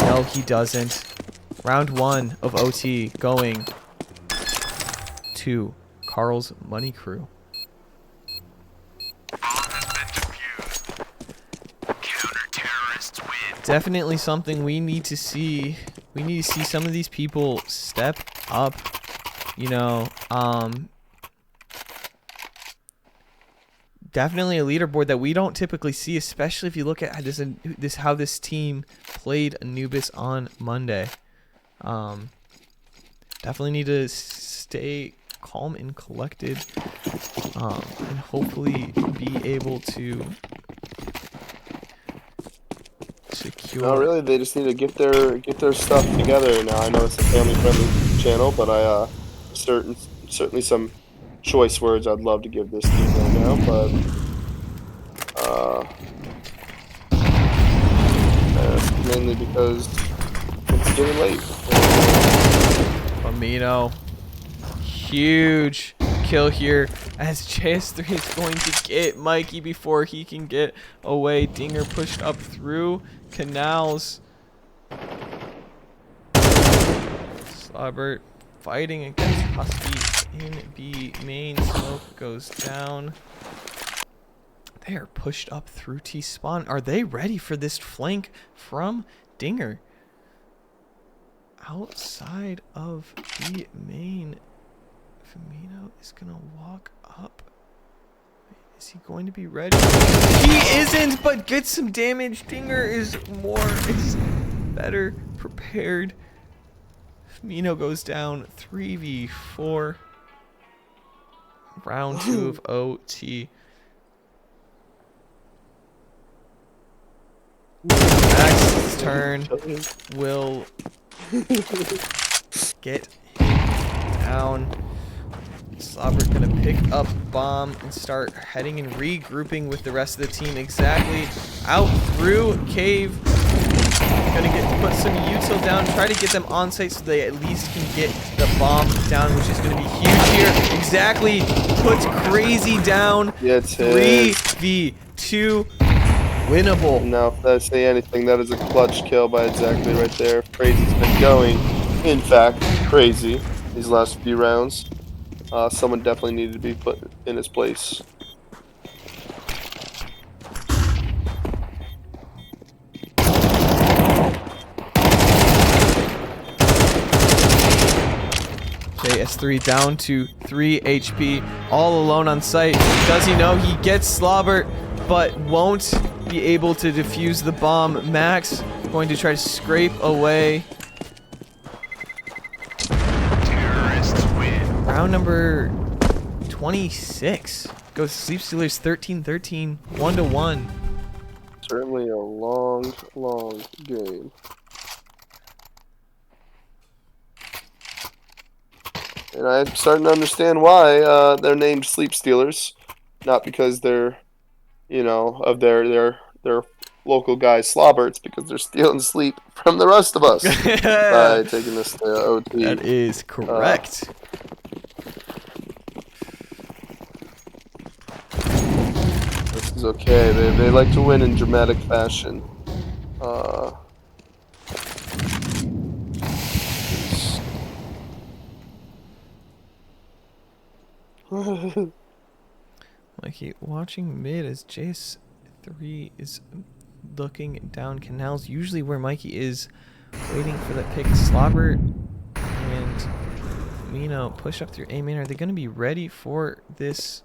No, he doesn't. Round 1 of OT going to Karl's Money Crew. Counter-terrorists win. Definitely something we need to see. We need to see some of these people step up. You know, definitely a leaderboard that we don't typically see, especially if you look at how this team played Anubis on Monday. Definitely need to stay calm and collected, and hopefully be able to secure. No, really, they just need to get their stuff together. Now I know it's a family-friendly channel, but certainly some choice words I'd love to give this team right now, but mainly because it's getting late. Amino, huge kill here as JS3 is going to get Mikey before he can get away. Dinger pushed up through Canals. Slobert fighting against Husky in B main. Smoke goes down. They are pushed up through T spawn. Are they ready for this flank from Dinger? Outside of the main, Firmino is gonna walk up. Is he going to be ready? He isn't, but gets some damage. Dinger is better prepared. Firmino goes down 3v4. Round 2 of OT. Max's turn will get him down. Slobber's gonna pick up bomb and start heading and regrouping with the rest of the team. Exactly out through cave. Gonna put some util down, try to get them on site so they at least can get the bomb down, which is gonna be huge here. Exactly, puts Crazy down. 3v2. Winnable. Now, if I say anything, that is a clutch kill by Exactly right there. Crazy's been going, in fact, crazy these last few rounds. Someone definitely needed to be put in his place. JS3 down to 3 HP, all alone on site. Does he know? He gets Slobber, but won't be able to defuse the bomb. Max going to try to scrape away. Terrorists win. Round number 26 goes Sleep Stealers 13-13, 1-1. Certainly a long, long game. And I'm starting to understand why they're named Sleep Stealers. Not because they're, you know, of their local guys slobber. It's because they're stealing sleep from the rest of us by taking this to OT. That is correct. This is okay. They like to win in dramatic fashion. Mikey watching mid as JS3 is looking down canals. Usually where Mikey is waiting for that pick. Slobber and Mino push up through A main. Are they going to be ready for this?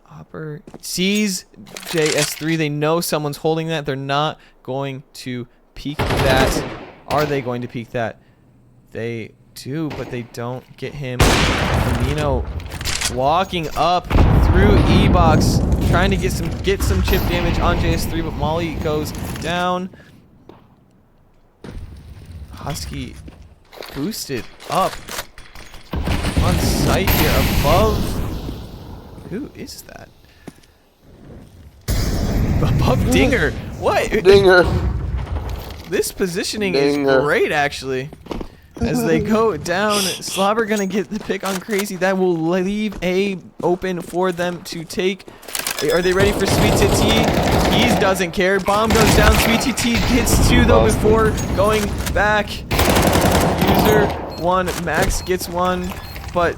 Hopper sees JS3. They know someone's holding that. They're not going to peek that. Are they going to peek that? They do, but they don't get him. Firmino walking up through E-Box, trying to get some chip damage on JS3, but Molly goes down. Husky boosted up on sight here above. Who is that? Above Dinger. What? Dinger. This positioning Dinger. is great, actually. As they go down, Slobber gonna get the pick on Crazy. That will leave A open for them to take. Are they ready for Sweet TT? He doesn't care. Bomb goes down. Sweet TT gets two though before going back. User one. Max gets one, but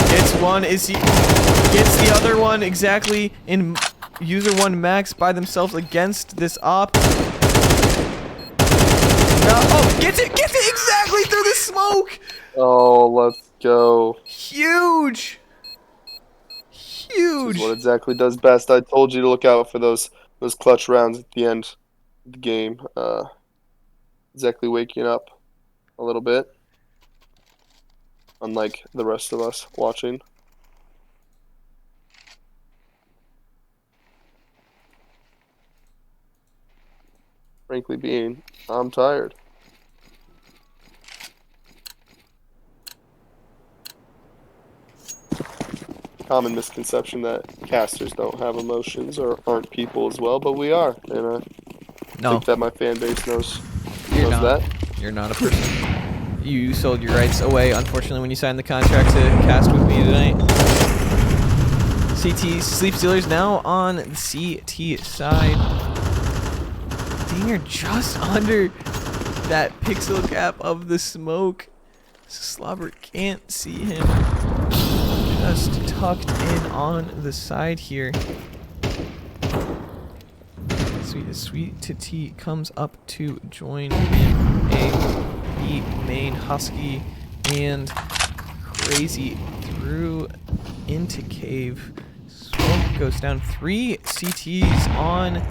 gets one. Is he gets the other one exactly in user one Max by themselves against this op? Oh, gets it exactly through the smoke. Oh, let's go. Huge. This is what exactly does best. I told you to look out for those clutch rounds at the end of the game. Exactly waking up a little bit, unlike the rest of us watching. Frankly being, I'm tired. Common misconception that casters don't have emotions or aren't people as well, but we are, and I think that my fan base knows that. You're not a person. You sold your rights away, unfortunately, when you signed the contract to cast with me tonight. CT Sleep Stealers now on the CT side. Dinger just under that pixel gap of the smoke. Slobber can't see him. Just tucked in on the side here. Sweet TT comes up to join in A main. Husky and Crazy through into cave. Smoke goes down. 3 CTs on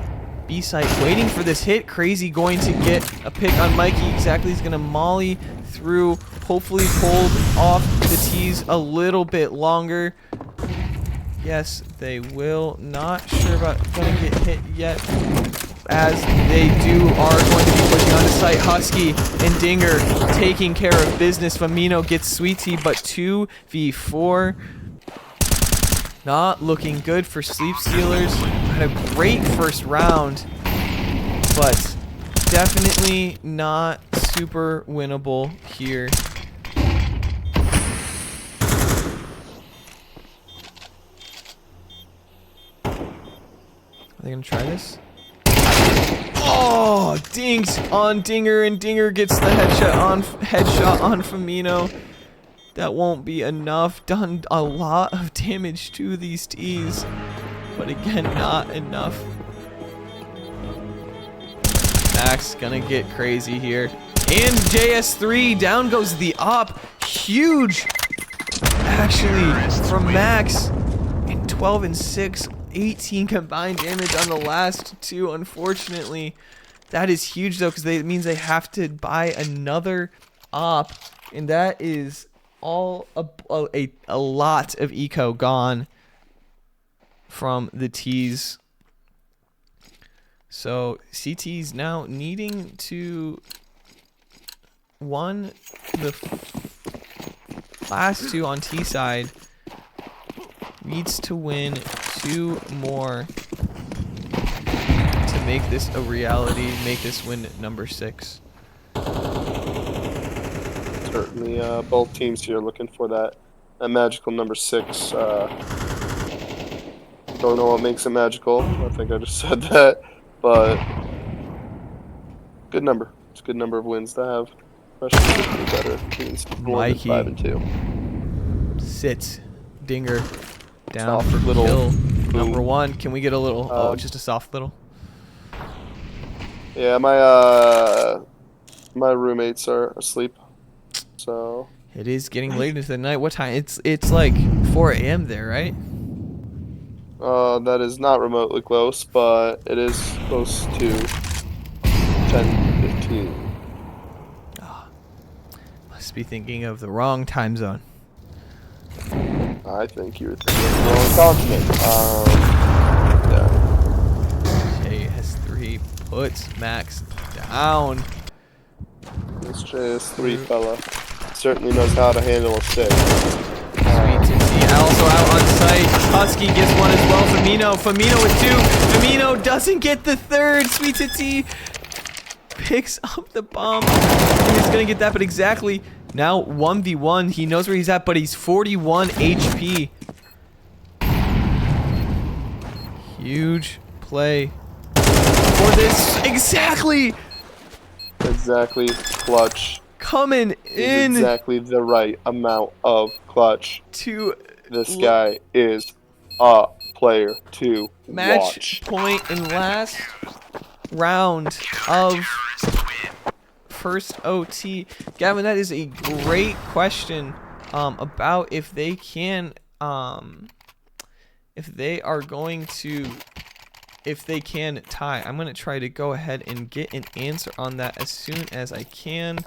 B site waiting for this hit. Crazy going to get a pick on Mikey. Exactly, he's gonna molly through. Hopefully hold off the T's a little bit longer. Yes, they will. Not sure about gonna get hit yet. As they are going to be pushing onto site. Husky and Dinger taking care of business. Firmino gets Sweet Tea, but 2v4. Not looking good for Sleep Stealers. Had a great first round, but definitely not super winnable here. Are they gonna try this? Oh, dings on Dinger, and Dinger gets the headshot on Firmino. That won't be enough. Done a lot of damage to these T's, but again, not enough. Max gonna get crazy here. And JS3, down goes the op. Huge, actually, from Max. And 12 and 6, 18 combined damage on the last two, unfortunately. That is huge, though, because it means they have to buy another op. And that is all a lot of eco gone from the T's. So CT's now needing to the last two on T side needs to win 2 more to make this a reality, make this win number 6. Certainly, both teams here looking for that magical number 6. Don't know what makes it magical. I think I just said that, but good number. It's a good number of wins to have, especially with the better teams. Mikey 5 and 2. Sits. Dinger down Soft for little kill boom. number 1. Can we get a little? Oh, just a soft little. Yeah, my roommates are asleep, so It is getting late into the night. What time? It's like 4 a.m. there, right? that is not remotely close, but it is close to 10:15. be thinking of the wrong time zone. I think you're thinking of the wrong continent. Yeah. JS3 puts Max down. This JS3 fella certainly knows how to handle a stick. Sweet Titsy also out on site. Husky gets one as well. Famino with 2. Famino doesn't get the third. Sweet Titsy picks up the bomb. He's gonna get that, but exactly now 1v1. He knows where he's at, but he's 41 HP. Huge play for this. Exactly Clutch. coming in Exactly the right amount of clutch. to This guy is a player to match watch. point in last round of first OT. Gavin, that is a great question about if they can if they can tie. I'm gonna try to go ahead and get an answer on that as soon as I can.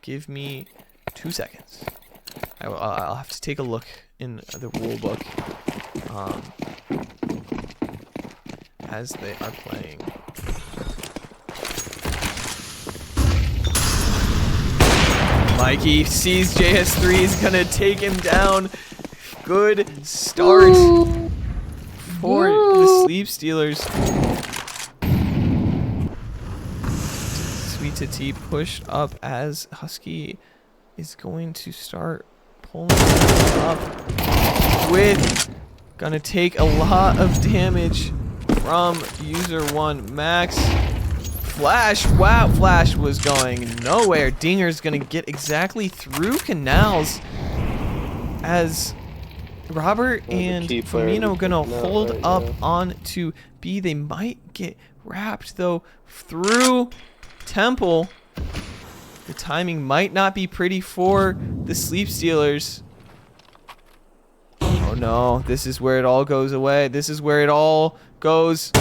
Give me 2 seconds. I'll have to take a look in the rule book as they are playing. Mikey sees JS3 is gonna take him down. Good start for the Sleep Stealers. Sweet Titsy pushed up as Husky is going to start pulling up with gonna take a lot of damage from user 1 Max. Flash, wow, Flash was going nowhere. Dinger's gonna get exactly through Canals as Robert and Firmino gonna hold up on to B. They might get wrapped though through Temple. The timing might not be pretty for the Sleep Stealers. Oh no, this is where it all goes away. This is where it all goes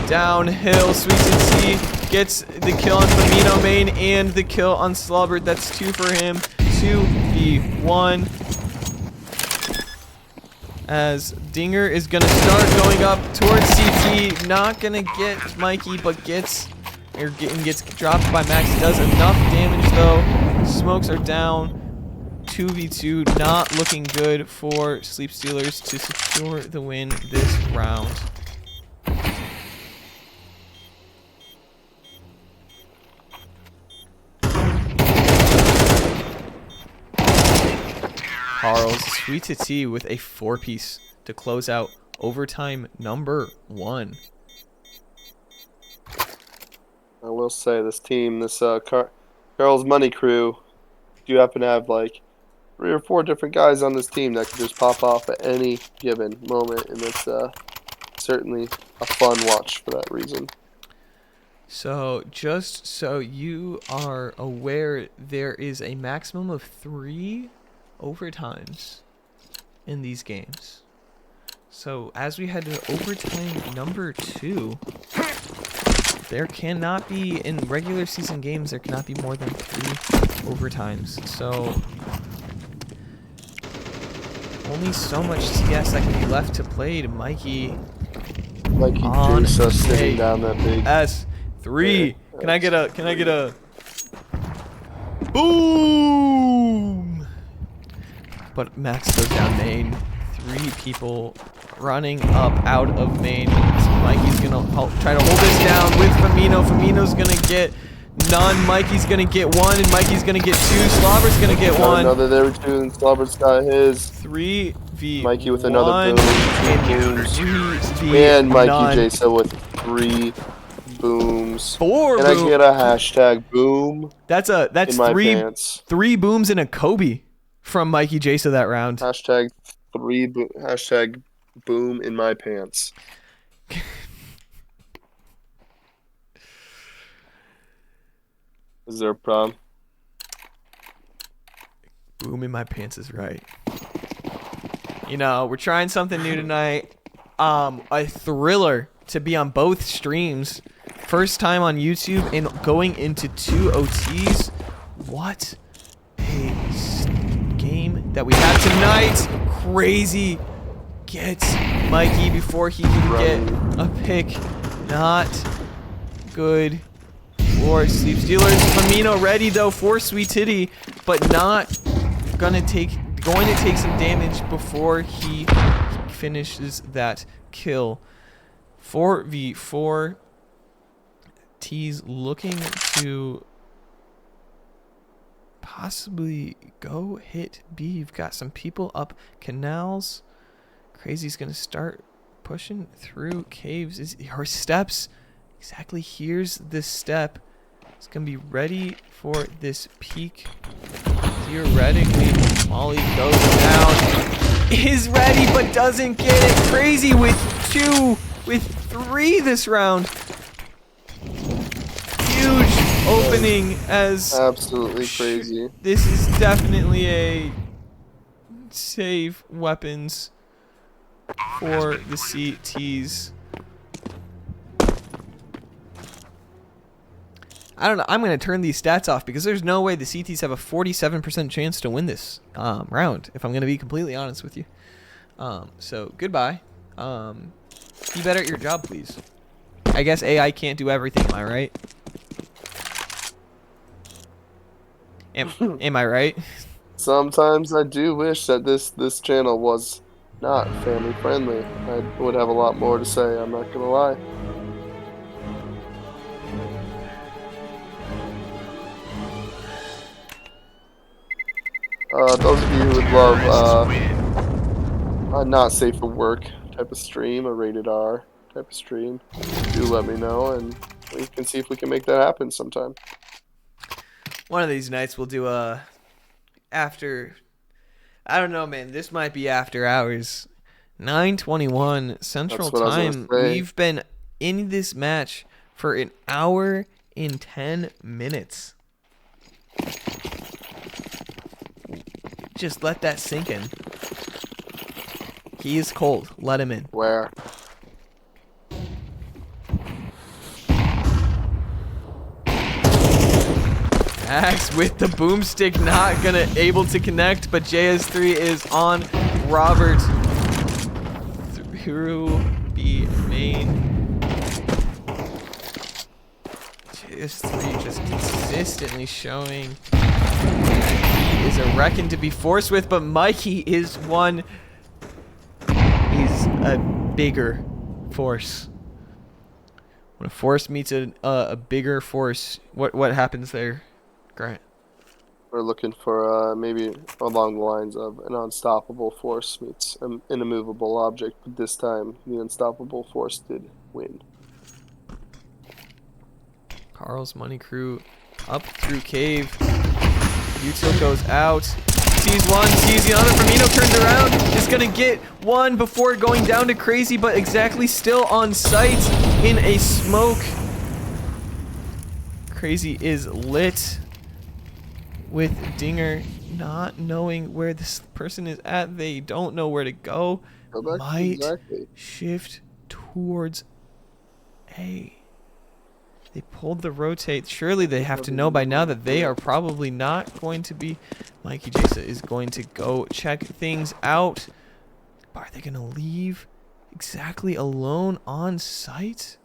downhill. Sweet Titsy gets the kill on Firmino main and the kill on Slubbert. That's 2 for him. 2v1. As Dinger is gonna start going up towards CT. Not gonna get Mikey, but gets dropped by Max. Does enough damage though. Smokes are down. 2v2, not looking good for Sleep Stealers to secure the win this round. Karls Sweet Titsy with a 4-piece to close out overtime number 1. I will say this team, this KarlsMoneyCrew, do you happen to have like 3 or 4 different guys on this team that can just pop off at any given moment, and it's certainly a fun watch for that reason. So just so you are aware, there is a maximum of 3 overtimes in these games. So as we head to overtime number 2, there cannot be, in regular season games, there cannot be more than 3 overtimes. So only so much CS that can be left to play to Mikey. Mikey Jason sitting down that big S3. Yeah, can I get a boom? But Max goes down main. 3 people running up out of main. So Mikey's gonna try to hold this down with Firmino. Firmino's gonna get none. Mikey's gonna get 1, and Mikey's gonna get 2. Slobber's gonna get 1. Another there with 2, and Slobber's got his. 3v1. Mikey with another boom. 3v and Mikey none. Jason with 3 booms. 4 Can booms. I get a hashtag boom? That's in my pants. 3 booms and a Kobe from Mikey Jason that round. Hashtag boom in my pants. Is there a problem? Boom in my pants is right. You know, we're trying something new tonight. A thriller to be on both streams. First time on YouTube and going into 2 OTs. What a game that we have tonight. Crazy gets Mikey before he can get a pick. Not good for Sleep Stealers. Firmino ready though for Sweet Titty, but not going to take some damage before he finishes that kill. 4v4. T's looking to possibly go hit B. You've got some people up canals. Crazy's gonna start pushing through caves. Is her steps exactly? Here's this step. It's gonna be ready for this peak. Theoretically, Molly goes down. Is ready but doesn't get it. Crazy with 2, with 3 this round. Huge opening as Absolutely crazy. this is definitely a save weapons for the CTs. I don't know. I'm going to turn these stats off because there's no way the CTs have a 47% chance to win this round, if I'm going to be completely honest with you. So, goodbye. Be better at your job, please. I guess AI can't do everything, am I right? Am I right? Sometimes I do wish that this channel was not family friendly. I would have a lot more to say, I'm not gonna lie. Those of you who would love a not safe for work type of stream, a rated R type of stream, do let me know and we can see if we can make that happen sometime. One of these nights we'll do a after. I don't know, man. This might be after hours. 9:21 Central Time. We've been in this match for an hour and 10 minutes. Just let that sink in. He is cold. Let him in. Where? Max with the boomstick, not gonna able to connect, but JS3 is on Robert through B main. JS3 just consistently showing he is a reckon to be forced with, but Mikey is one. He's a bigger force. When a force meets a bigger force, what happens there? Grant. We're looking for maybe along the lines of an unstoppable force meets an immovable object, but this time the unstoppable force did win. KarlsMoneyCrew up through cave. Util goes out. Sees one, sees the other. Firmino turns around. Is going to get one before going down to Crazy, but exactly still on site in a smoke. Crazy is lit. With Dinger not knowing where this person is at, they don't know where to go. Might shift towards A. They pulled the rotate. Surely they have to know by now that they are probably not going to be. Mikey Jasa is going to go check things out. Are they going to leave exactly alone on site?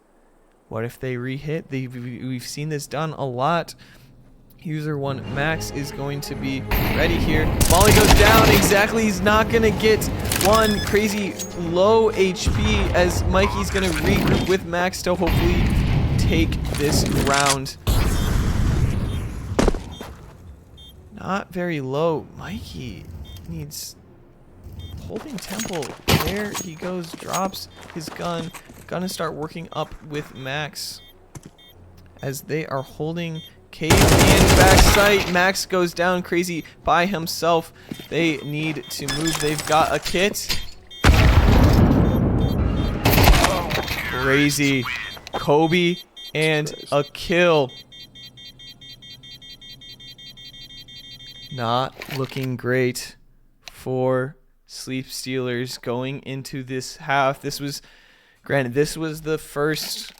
What if they re-hit? We've seen this done a lot. User 1 Max is going to be ready here. Molly goes down. Exactly. He's not going to get one. Crazy low HP as Mikey's going to regroup with Max to hopefully take this round. Not very low. Mikey needs holding temple. There he goes. Drops his gun. Gonna start working up with Max as they are holding cave and backside. Max goes down. Crazy by himself. They need to move. They've got a kit. Crazy. Kobe and a kill. Not looking great for Sleep Stealers going into this half. This was, granted, this was the first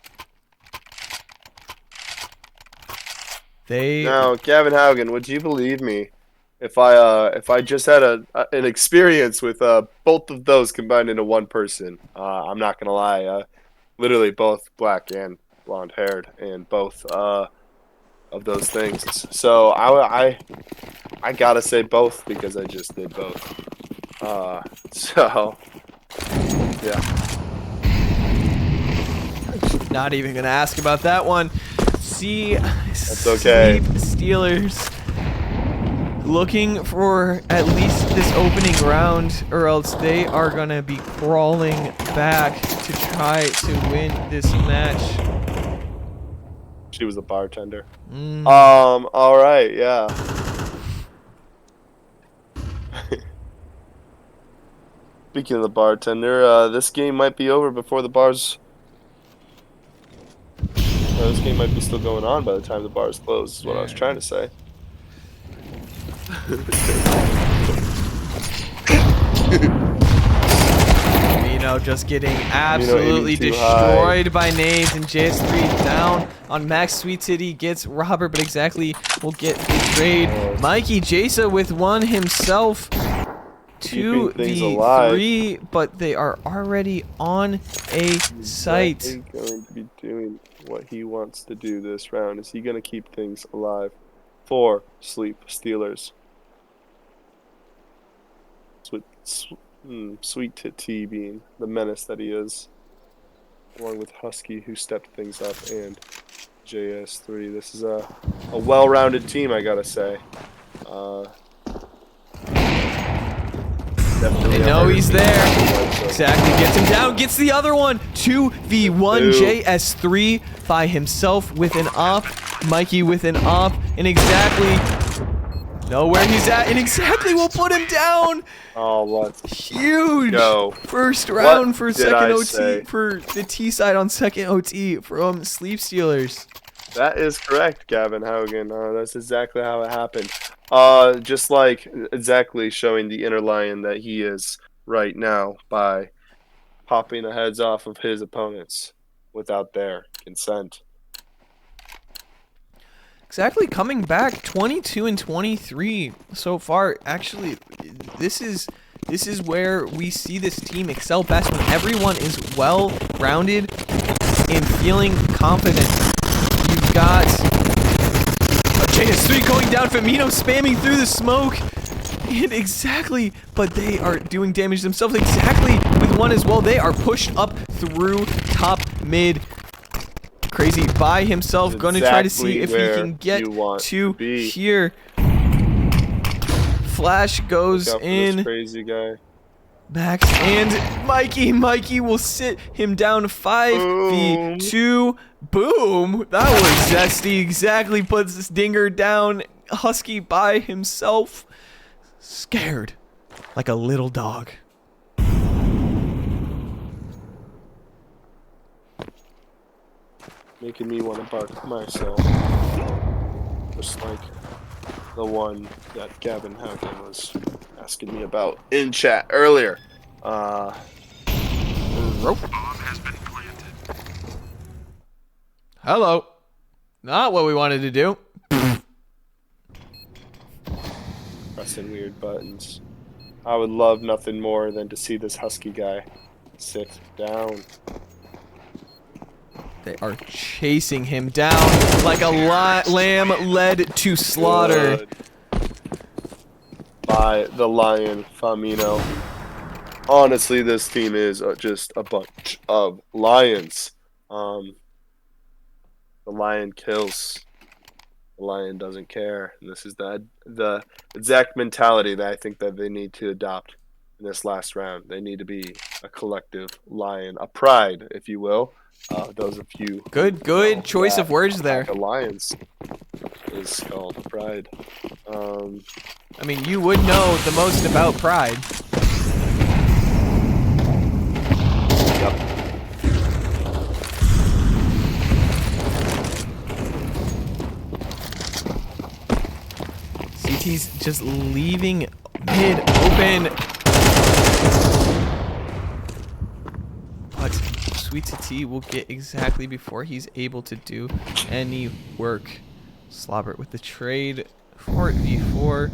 They Now, Gavin Haugen, would you believe me if I just had an experience with both of those combined into one person? I'm not gonna lie, literally both black and blonde haired, and both of those things. So I gotta say both because I just did both. So yeah. not even gonna ask about that one. See, That's okay. Sleep Steelers looking for at least this opening round, or else they are gonna be crawling back to try to win this match. She was a bartender. Mm. All right, yeah. Speaking of the bartender, this game might be over before the bars. This game might be still going on by the time the bars close. Is what I was trying to say. Mino just getting absolutely aiming too destroyed by nades, and JS3 down on Max Sweet City gets Robert, but exactly will get the trade. Mikey Jasa with one himself. Keeping things alive. 2v3, but they are already on a site. Is he going to be doing what he wants to do this round? Is he going to keep things alive for Sleep Steelers? Sweet T being the menace that he is, along with Husky, who stepped things up, and JS3. This is a well-rounded team, I gotta say. They know he's there. Exactly. Gets him down. Gets the other one. 2v1. JS3 by himself with an op. Mikey with an op. And exactly know where he's at. And exactly will put him down. Oh, what? Huge. Go. First round for second OT. Say? For the T side on second OT from Sleep Steelers. That is correct, Gavin Haugen. That's exactly how it happened. Just like exactly showing the inner lion that he is right now by popping the heads off of his opponents without their consent. Exactly, coming back 22 and 23 so far. Actually, this is where we see this team excel best, when everyone is well rounded and feeling confident. You've got JS3 going down, Femino spamming through the smoke. And exactly, but they are doing damage themselves. Exactly with one as well. They are pushed up through top mid. Crazy by himself. Gonna try to see if he can get to here. Flash goes in. Crazy guy. Max and Mikey will sit him down. 5v2. Boom. That was zesty. Exactly puts this dinger down. Husky by himself. Scared like a little dog. Making me want to bark myself. Just like the one that Gavin Haugen was asking me about in chat earlier. Bomb has been planted. Hello. Not what we wanted to do. Pressing weird buttons. I would love nothing more than to see this Husky guy sit down. They are chasing him down like a lamb led to slaughter. Good. By the Lion Famino. Honestly, this team is just a bunch of lions. The lion kills. The lion doesn't care. And this is the exact mentality that I think that they need to adopt in this last round. They need to be a collective lion, a pride, if you will. Those of you Good choice of words there. Alliance is called pride. I mean, you would know the most about pride. Yep. CT's just leaving mid open. But Sweet T will get exactly before he's able to do any work. Slobbert with the trade. 4v4.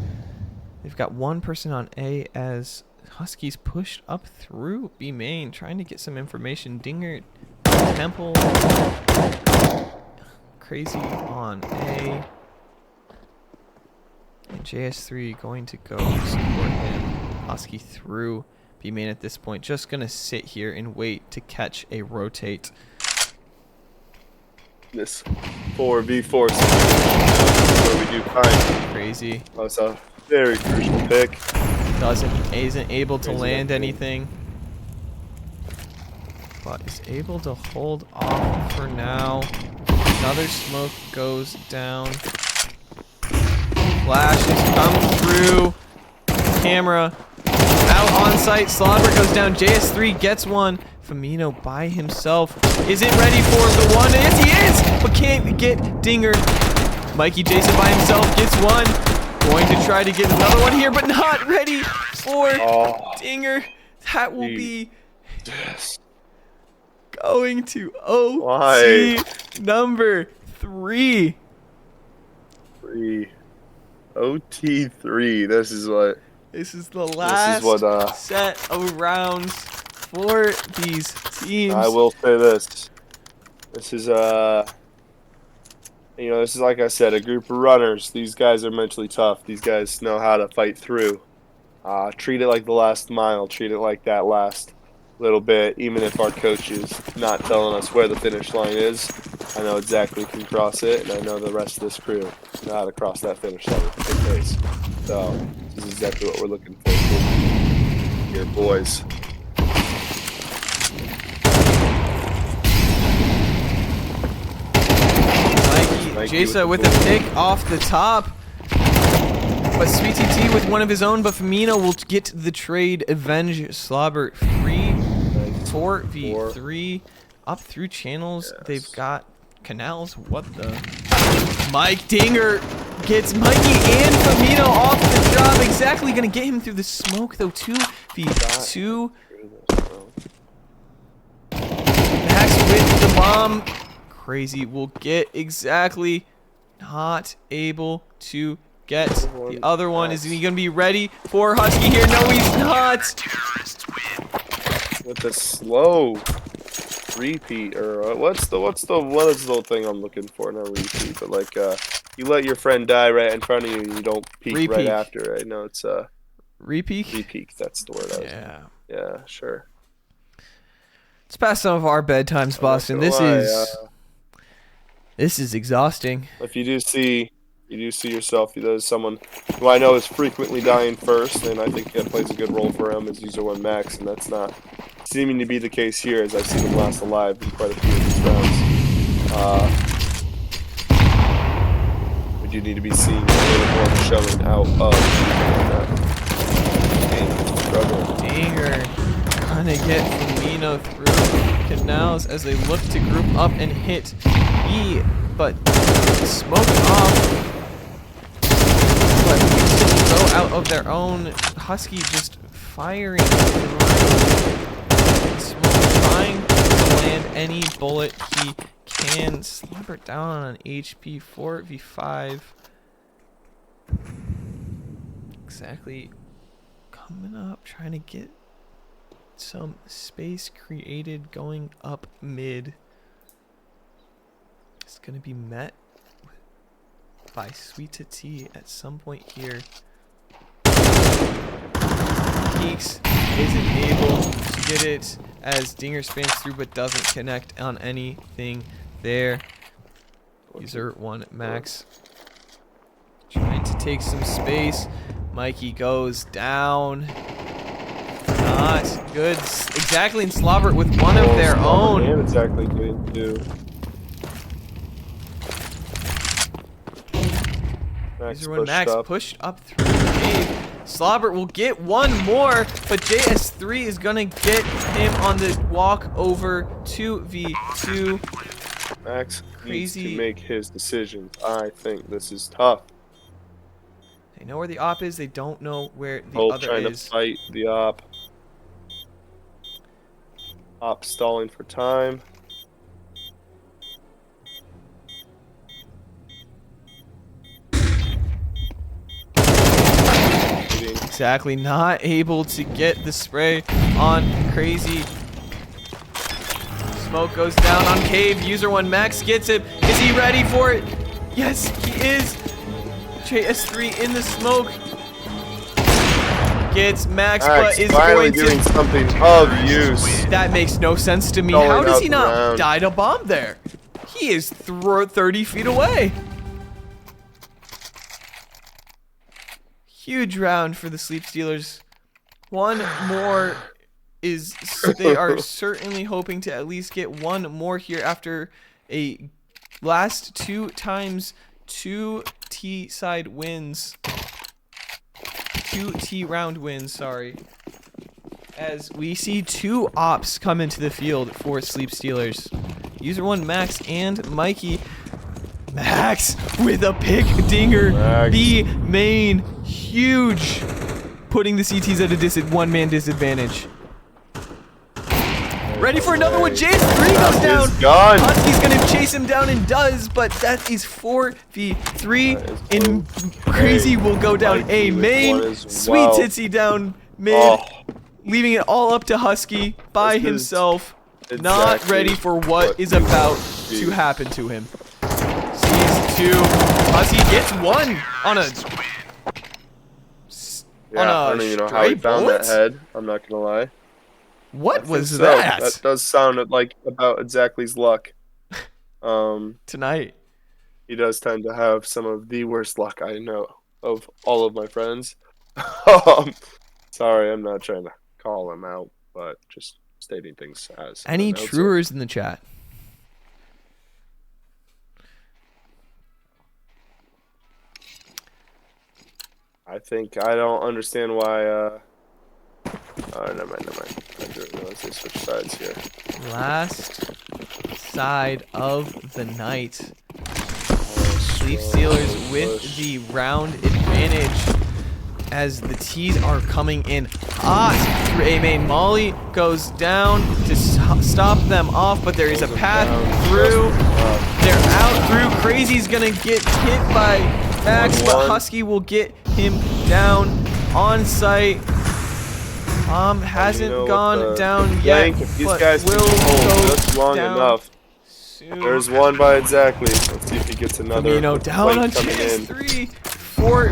They've got one person on A as Huskies pushed up through B main, trying to get some information. Dinger, Temple, Crazy on A. And JS3 going to go support him. Husky through B main at this point. Just going to sit here and wait to catch a rotate. This 4v4 where we do fine. Crazy. That's a very crucial pick. Isn't able to Crazy land pick. anything. But is able to hold off for now. Another smoke goes down. Flashes come through. Camera out on site. Slobber goes down. JS3 gets one. Firmino by himself isn't ready for the one. Yes, he is, but can't get Dinger. Mikey Jason by himself gets one. Going to try to get another one here, but not ready for Dinger. That will be going to OT number 3. OT3. This is the last set of rounds for these teams. I will say this. This is this is, like I said, a group of runners. These guys are mentally tough. These guys know how to fight through. Treat it like the last mile. Treat it like that last little bit. Even if our coach is not telling us where the finish line is, I know exactly who can cross it, and I know the rest of this crew know how to cross that finish line with good pace. So this is exactly what we're looking for here, boys. Jasa with a pick off the top. But Sweet TT with one of his own, but Firmino will get the trade. Avenge Slobber 4v3 up through channels. Yes. They've got canals. What the? Mike Dinger gets Mikey and Firmino off the job. Exactly gonna get him through the smoke though. 2v2. Max with the bomb. Crazy will get exactly not able to get the other one. Is he gonna be ready for Husky here? No, he's not. With a slow repeat, or what is the thing I'm looking for? Not repeat, but like you let your friend die right in front of you and you don't peek right after. I know it's repeat. Repeat, that's the word. Yeah, sure. It's past some of our bedtimes, Boston. This is exhausting. If you do see yourself, there's someone who I know is frequently dying first, and I think that plays a good role for him as user one Max, and that's not seeming to be the case here, as I've seen him last alive in quite a few of these rounds. We do need to be seeing a little more shoving out of that. Dinger gonna get Firmino through canals as they look to group up and hit E, but smoke off. But go out of their own. Husky just firing. Smoke trying to land any bullet he can. Slobber down on HP. 4v5. Exactly. Coming up, trying to get some space created going up mid. It's going to be met by Sweet T at some point here. Peaks isn't able to get it as Dinger spans through but doesn't connect on anything there. User 1 Max trying to take some space. Mikey goes down. Not good. Exactly, and Slobber with one of their own. And exactly good too. Max pushed up through the cave. Slobber will get one more, but JS3 is gonna get him on the walk over 2v2. Max needs to make his decisions. I think this is tough. They know where the op is. They don't know where the other trying is. To fight the op. Op stalling for time. Exactly. Not able to get the spray on Crazy. Smoke goes down on Cave. User 1 Max gets it. Is he ready for it? Yes, he is. JS3 in the smoke. Gets Max, but is finally going doing to... something of use. That makes no sense to me. Going How does out he the not round. die to bomb there? He is 30 feet away. Huge round for the Sleep Stealers. One more is... They are certainly hoping to at least get one more here after a last 2 times 2 T-side wins. 2 T-round wins, sorry. As we see 2 ops come into the field for Sleep Stealers. User 1 Max and Mikey. Max with a pick dinger. Max. B main. Huge. Putting the CTs at a one-man disadvantage. Ready for another one. JS3 goes down. Gone. Husky's going to chase him down and does, but that is 4v3. And Crazy will go down Mikey A with main. one as Sweet well. Titsy down mid. Oh, Leaving it all up to Husky by This is himself. Not exactly ready for what is he about wants to to do. happen to him. Sees 2. Husky gets 1 on a... yeah, on a I don't even know how stray he found bullet? that head. I'm not gonna lie. What I think was so. that? That does sound like about exactly's luck. Tonight. He does tend to have some of the worst luck I know of all of my friends. Sorry, I'm not trying to call him out, but just stating things as an Any announcer. truers in the chat? I think I don't understand why. Oh, never mind. I didn't realize they switched sides here. Last side of the night. Sleep Stealers with the round advantage as the T's are coming in hot. A main Molly goes down to stop them off, but there is a path through. They're out through. Crazy's gonna get hit by Max, but 1-1. Husky will get him down on site. Hasn't You know, gone with the down yet, If these but guys can will hold go just long down enough. soon. There's one by exactly. Let's see if he gets another. Firmino down fight on coming in. JS3.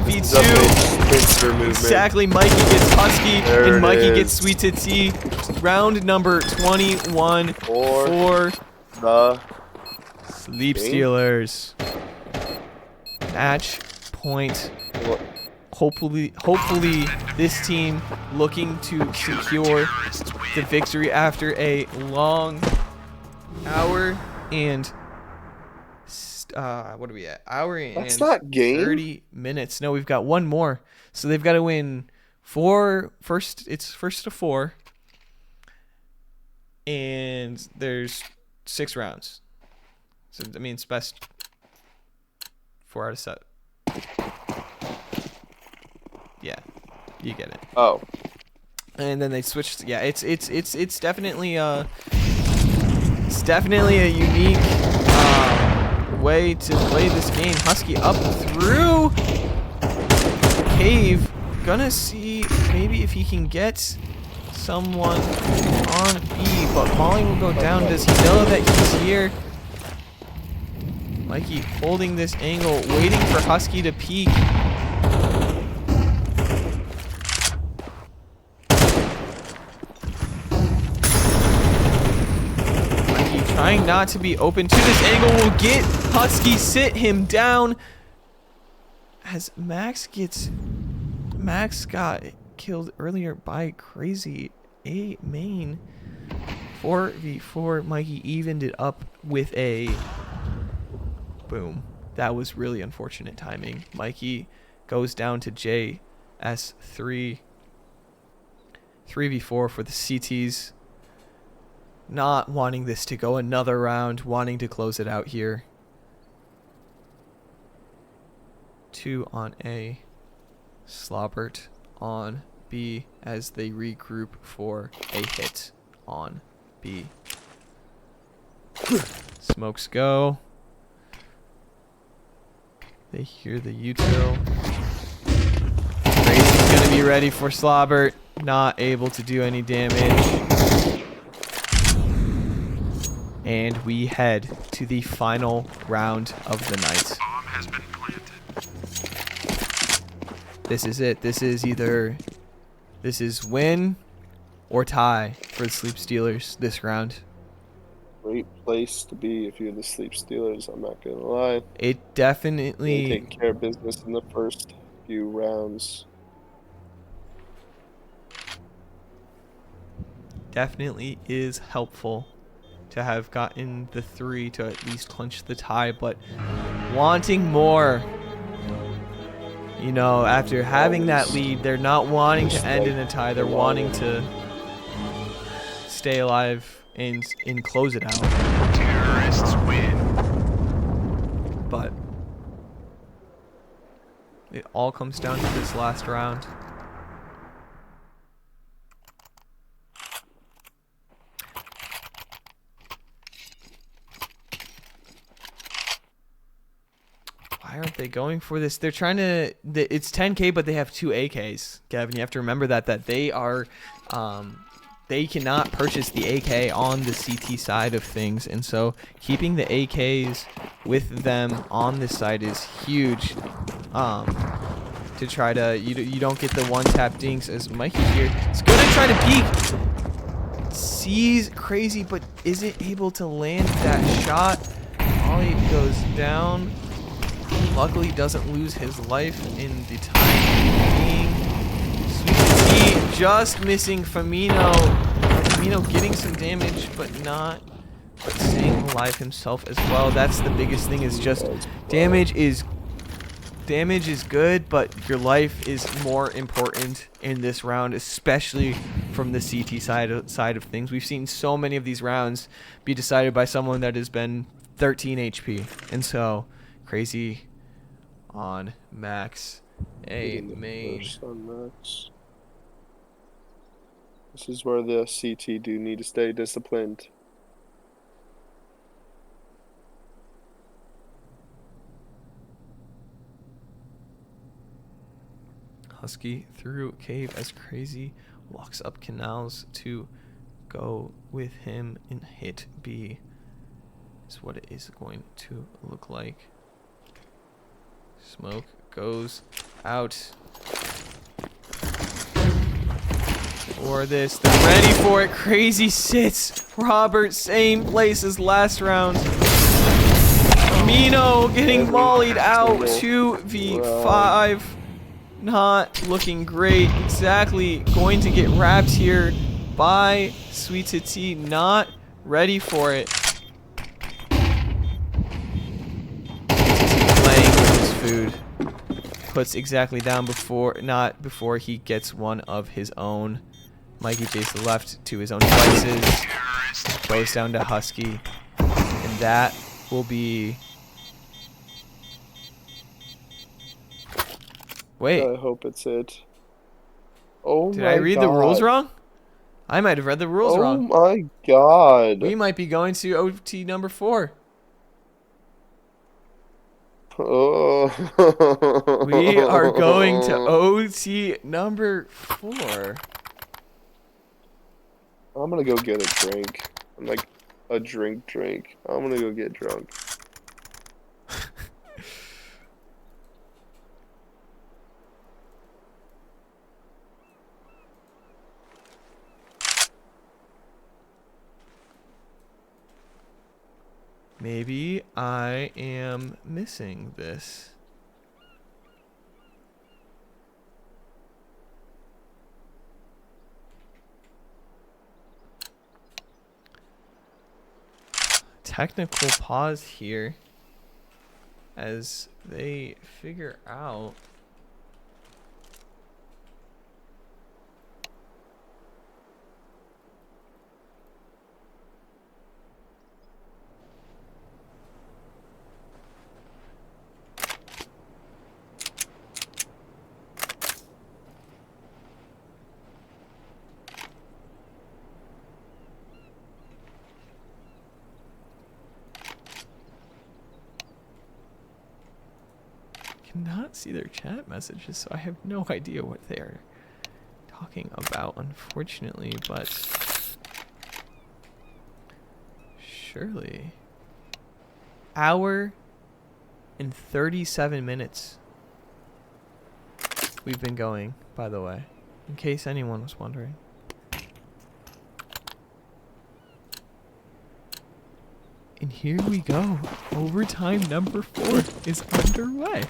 This is definitely 4v2. spinster movement. Exactly. Mikey gets Husky, There and it Mikey is. gets Sweet Titsy. Round number 21 For for the Sleep game. Stealers. Match point. what? Hopefully, this team looking to secure the victory after a long hour and what are we at? Hour and That's not game. 30 minutes. No, we've got one more. So they've got to win it's first to 4. And there's 6 rounds. So that means best 4 out of 7. Yeah, you get it. Oh, And then they switched. Yeah, it's definitely a unique way to play this game. Husky up through Cave. Gonna see maybe if he can get someone on B, but Molly will go down. Does he know that he's here? Mikey holding this angle, waiting for Husky to peek. Trying not to be open to this angle will get Husky, sit him down. As Max got killed earlier by Crazy. A main 4v4. Mikey evened it up with a boom. That was really unfortunate timing. Mikey goes down to JS3. 3v4 for the CTs. Not wanting this to go another round, wanting to close it out here. 2 on A. Slobbert on B as they regroup for a hit on B. Smokes go. They hear the util. Crazy's gonna be ready for Slobbert. Not able to do any damage. And we head to the final round of the night. Bomb has been planted. This is it. This is win or tie for the Sleep Stealers this round. Great place to be if you're the Sleep Stealers, I'm not gonna lie. It They definitely take care of business in the first few rounds. is helpful to have gotten the 3 to at least clinch the tie, but wanting more. You know, after having that lead, they're not wanting to end in a tie. They're wanting to stay alive and close it out. Terrorists win. But it all comes down to this last round. Why aren't they going for this? They're trying to. It's 10K, but they have 2 AKs. Gavin, you have to remember that they are, they cannot purchase the AK on the CT side of things, and so keeping the AKs with them on this side is huge. To try to you don't get the one tap dinks as Mikey here. He's gonna try to peek. Sees crazy, but isn't able to land that shot. Ollie goes down. Luckily, doesn't lose his life in the time being. Sweet Tea just missing Firmino. Firmino getting some damage, but staying alive himself as well. That's the biggest thing. Is just damage is good, but your life is more important in this round, especially from the CT side of things. We've seen so many of these rounds be decided by someone that has been 13 HP, and so crazy on Max. Hey, main. This is where the CT do need to stay disciplined. Husky through cave as crazy walks up canals to go with him and hit B. Is what it is going to look like. Smoke goes out for this. They're ready for it. Crazy sits. Robert, same place as last round. Mino getting mollied out. 2v5. Not looking great. Exactly going to get wrapped here by Sweet Tea. Not ready for it. Food puts exactly down before he gets one of his own. Mikey Jace left to his own devices, goes down to Husky, and that will be. Wait, I hope it's it. Oh my god. Did I read the rules wrong? I might have read the rules wrong. Oh my god. We might be going to OT number 4. Oh. We are going to OT number 4. I'm gonna go get a drink. I'm like a drink. I'm gonna go get drunk. Maybe I am missing this. Technical pause here as they figure out. Cannot see their chat messages, so I have no idea what they're talking about, unfortunately, but surely. Hour and 37 minutes we've been going, by the way, in case anyone was wondering. And here we go. Overtime number 4 is underway.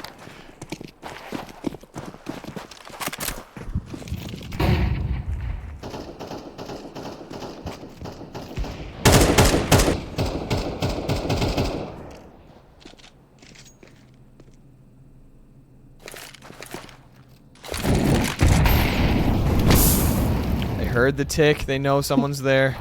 They heard the tick. They know someone's there.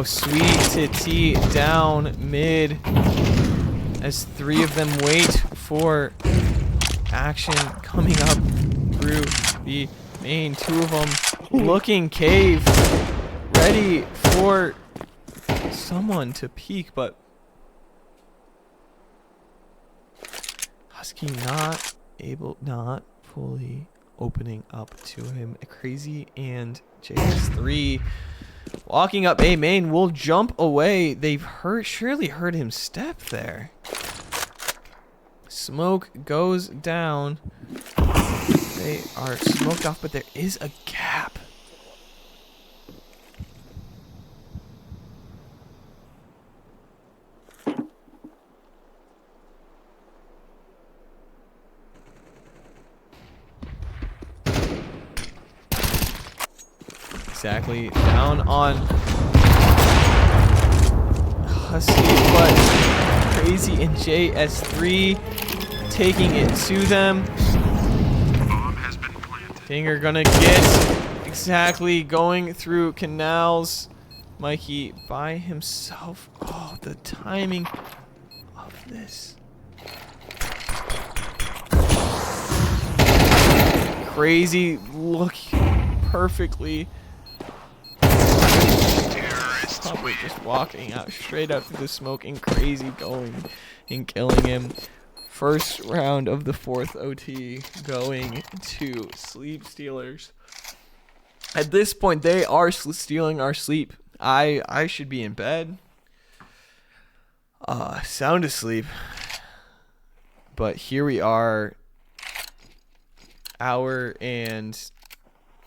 Sweet titty down mid as 3 of them wait for action coming up through the main. 2 of them looking cave, ready for someone to peek, but Husky not fully opening up to him. Crazy and JS3 walking up A main will jump away. They've surely heard him step there. Smoke goes down. They are smoked off, but there is a gap. Exactly, down on Husky, but Crazy and JS3 taking it to them. Bomb has been planted. Dinger gonna get exactly going through canals. Mikey by himself. Oh, the timing of this. Crazy looking perfectly. Probably just walking out straight up to the smoke, and Crazy going and killing him. First round of the 4th OT going to Sleep Stealers. At this point, they are stealing our sleep. I should be in bed, sound asleep. But here we are, hour and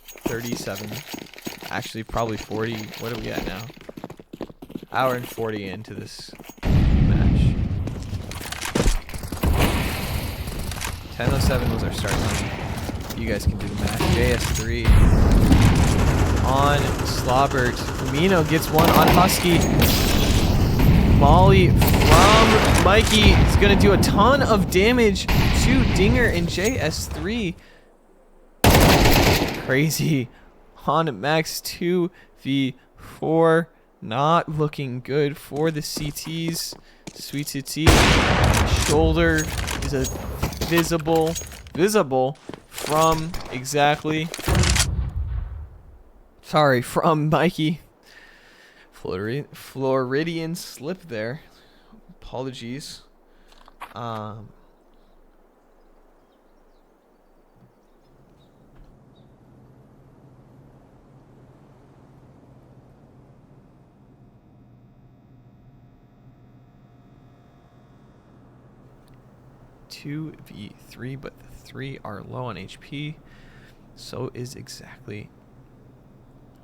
37. Actually, probably 40. What are we at now? Hour and 40 into this match. 10:07 was our start time. You guys can do the math. JS3 on Slobbert. Firmino gets one on Husky. Molly from Mikey is going to do a ton of damage to Dinger and JS3. Crazy on Max 2v4. Not looking good for the CTs. Sweet CT. Shoulder is a visible from exactly. Sorry, from Mikey. Floridian slip there. Apologies. 2v3, but the 3 are low on HP. So is exactly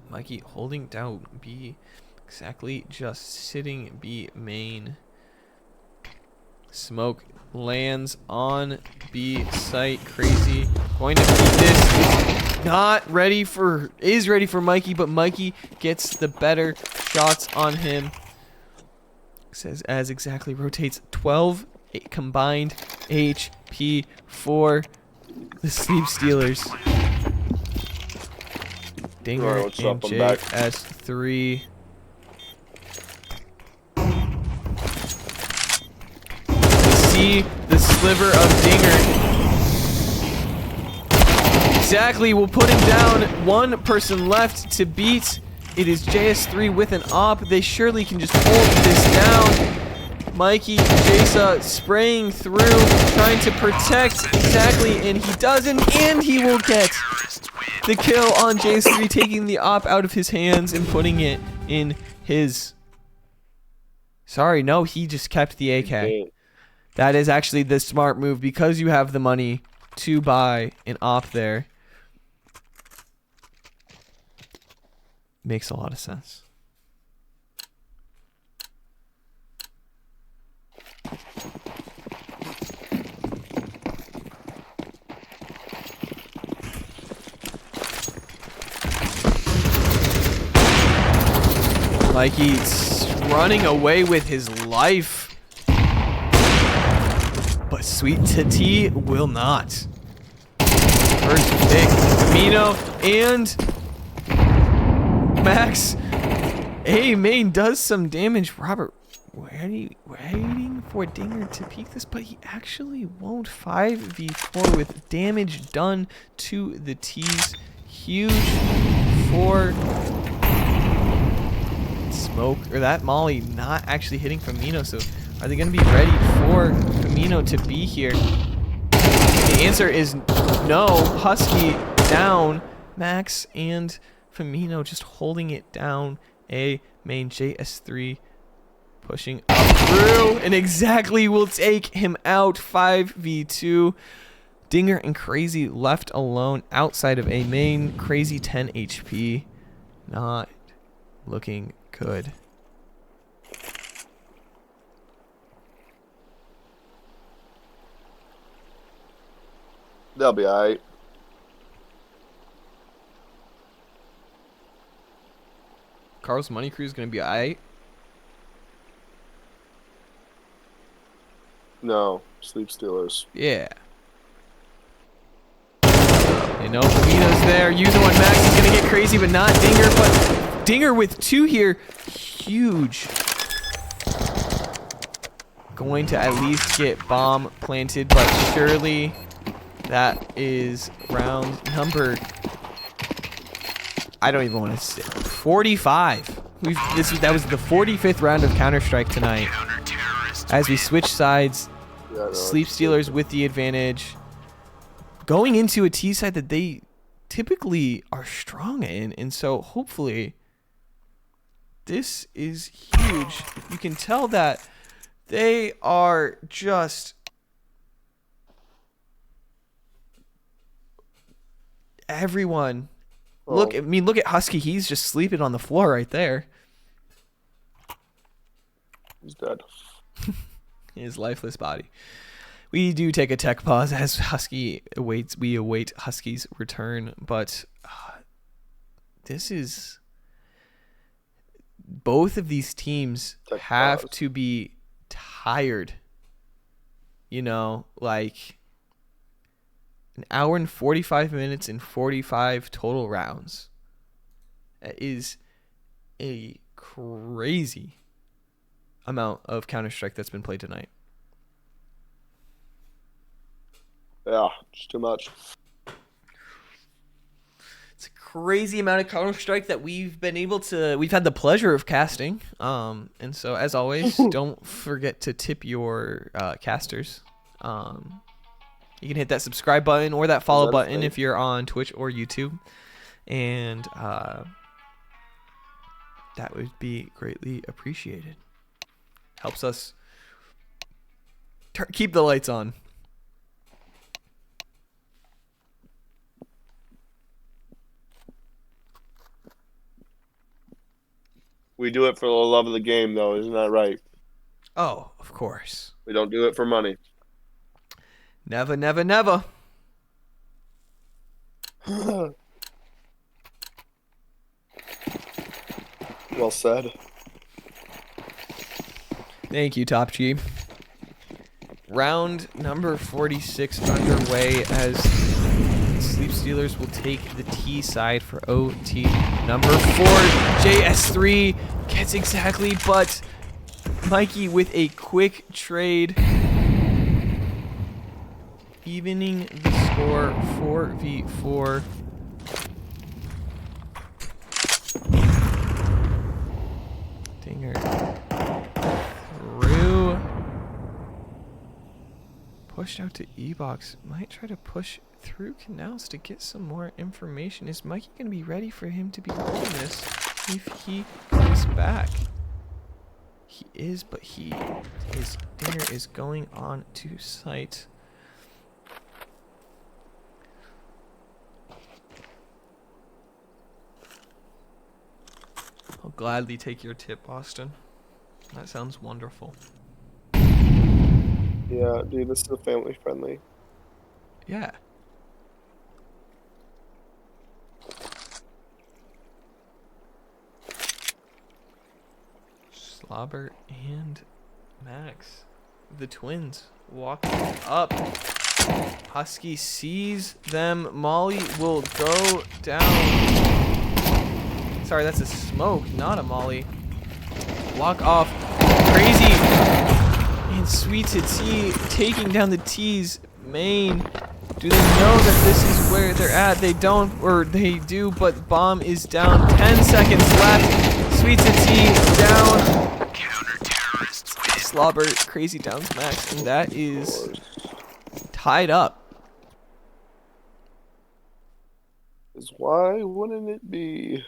Mikey holding down B. Exactly just sitting B main. Smoke lands on B site. Crazy going to beat this. Not ready for, is ready for Mikey, but Mikey gets the better shots on him. Says as exactly rotates 12 combined HP for the Sleep Stealers. Dinger and JS3. See the sliver of Dinger. exactly will put him down. One person left to beat. It is JS3 with an op. They surely can just hold this down. Mikey, Jasa spraying through, trying to protect exactly, and he doesn't, and he will get the kill on JS3, taking the op out of his hands and putting it in his... Sorry, no, he just kept the AK. That is actually the smart move because you have the money to buy an op there. Makes a lot of sense. Mikey's running away with his life. But Sweet Tati will not. First pick, Camino and Max. A main does some damage. Robert waiting for Dinger to peek this, but he actually won't. 5v4 with damage done to the T's. Huge for Smoke, or that Molly not actually hitting Firmino, so are they going to be ready for Firmino to be here? The answer is no. Husky down. Max and Firmino just holding it down. A main JS3 pushing up through, and exactly will take him out. 5v2. Dinger and Crazy left alone outside of A main. Crazy 10 HP. Not looking good. They'll be alright. KarlsMoneyCrew is going to be alright. No, Sleep Stealers. Yeah. They know Firmino's there. Using one. Max is going to get Crazy, but not Dinger. But Dinger with 2 here. Huge. Going to at least get bomb planted, but surely that is round number... I don't even want to say 45. That was the 45th round of Counter-Strike tonight. As we switch sides, Sleep Stealers with the advantage. Going into a T side that they typically are strong in, and so hopefully this is huge. You can tell that they are just everyone. Look at Husky. He's just sleeping on the floor right there. He's dead. His lifeless body. We do take a tech pause as Husky awaits. We await Husky's return, but this is... Both of these teams have to be tired. You know, like... An hour and 45 minutes and 45 total rounds. That is a crazy amount of Counter-Strike that's been played tonight. Yeah, it's too much. It's a crazy amount of Counter-Strike that we've had the pleasure of casting. And so, as always, don't forget to tip your casters. You can hit that subscribe button or that follow button if you're on Twitch or YouTube. And that would be greatly appreciated. Helps us keep the lights on. We do it for the love of the game, though. Isn't that right? Oh, of course. We don't do it for money. Never, never, never. Well said. Thank you, Top G. Round number 46 underway as Sleep Stealers will take the T side for OT. Number 4, JS3 gets exactly, but Mikey with a quick trade. Evening the 4, 4v4. Dinger through. Pushed out to E-Box. Might try to push through Canals to get some more information. Is Mikey going to be ready for him to be holding this if he comes back? He is, but his Dinger is going on to site. I'll gladly take your tip, Austin. That sounds wonderful. Yeah, dude, this is a family friendly. Yeah. Slobber and Max, the twins, walking up. Husky sees them. Molly will go down. Sorry, that's a smoke, not a Molly. Walk off. Crazy. And Sweet to T taking down the T's main. Do they know that this is where they're at? They don't, or they do, but bomb is down. 10 seconds left. Sweet to T down. Slobber, crazy downs Max, and that is tied up. Is why wouldn't it be?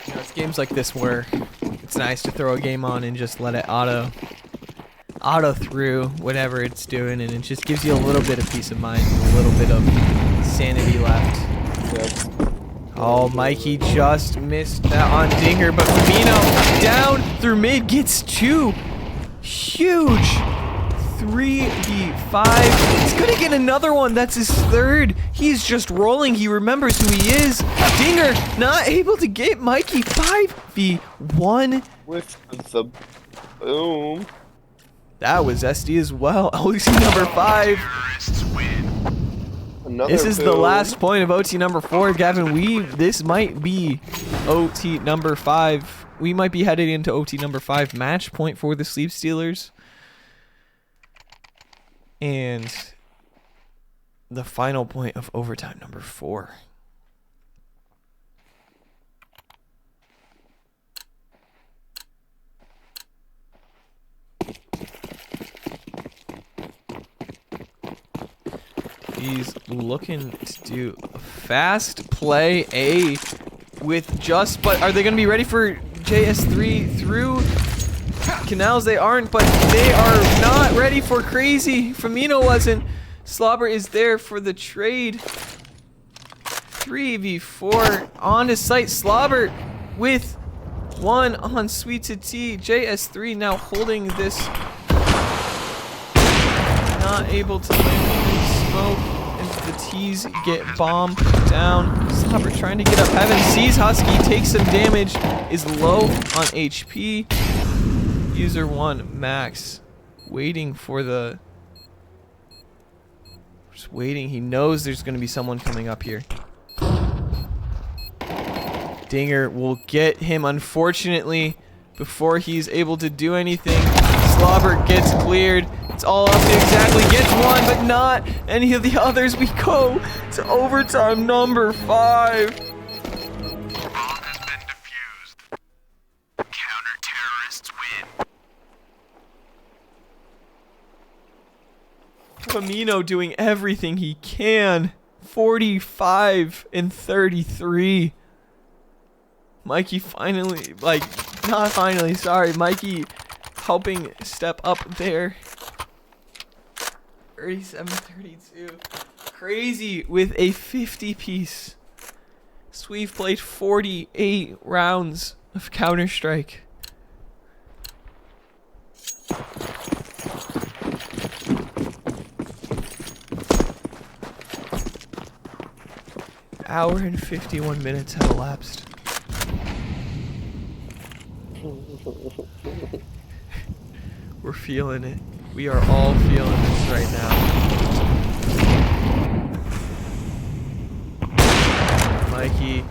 You know, it's games like this where it's nice to throw a game on and just let it auto through whatever it's doing, and it just gives you a little bit of peace of mind, a little bit of sanity left. Yep. Oh, Mikey just missed that on Dinger, but Firmino down through mid gets 2. Huge 3v5. He's gonna get another one. That's his 3rd. He's just rolling. He remembers who he is. Dinger not able to get Mikey. 5v1 With the boom. That was SD as well. OT number 5. Another This is the boom. last point of OT number 4. Gavin, this might be OT number 5. We might be headed into OT number 5. Match point for the Sleep Stealers. And the final point of overtime number 4. He's looking to do a fast play A with just, but are they going to be ready for JS3 through Canals? They aren't, but they are not ready for crazy. Firmino wasn't. Slobber is there for the trade. 3v4 on to site. Slobber with 1 on Sweet to T. JS3 now holding this. Not able to land smoke, and the T's get bombed down. Slobber trying to get up heaven, sees Husky, takes some damage, is low on HP. User 1, Max, waiting for the... Just waiting, he knows there's going to be someone coming up here. Dinger will get him, unfortunately, before he's able to do anything. Slobber gets cleared. It's all up to exactly. Gets 1, but not any of the others. We go to overtime number 5. Bomb has been defused. Counter-terrorists win. Firmino doing everything he can. 45 and 33. Mikey finally, not finally, sorry. Mikey helping step up there. 37-32. Crazy with a 50 piece. So we've played 48 rounds of Counter-Strike. Hour and 51 minutes have elapsed. We're feeling it. We are all feeling this right now. Mikey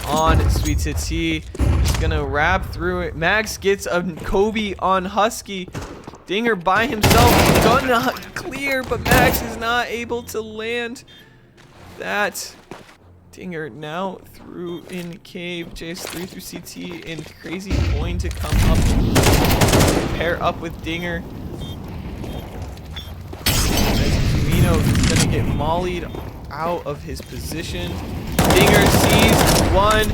on Sweet Titsy. He's gonna wrap through it. Max gets a Kobe on Husky. Dinger by himself, gonna clear, but Max is not able to land that. Dinger now through in cave. JS3 through CT, and Crazy going to come up and pair up with Dinger. Firmino is gonna get mollied out of his position. Dinger sees one,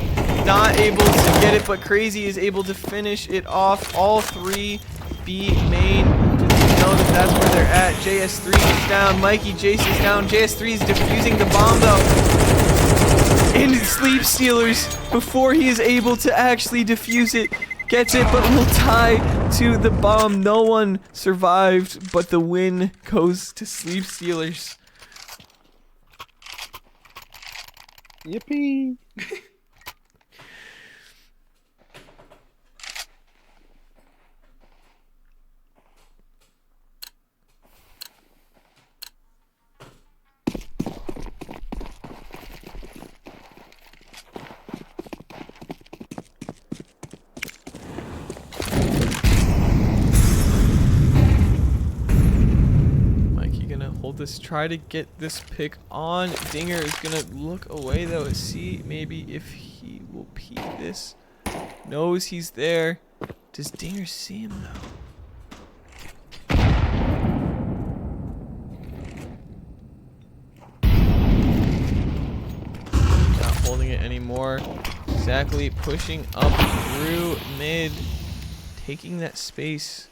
not able to get it, but Crazy is able to finish it off. All three B main. Just know that that's where they're at. JS3 is down. Mikey Jace is down. JS3 is defusing the bomb though. And Sleep Stealers, before he is able to actually defuse it, gets it, but will tie to the bomb. No one survived, but the win goes to Sleep Stealers. Yippee! Hold this, try to get this pick on. Dinger is gonna look away though, see maybe if he will peek this. Knows he's there. Does Dinger see him though? Not holding it anymore. Exactly, pushing up through mid, taking that space.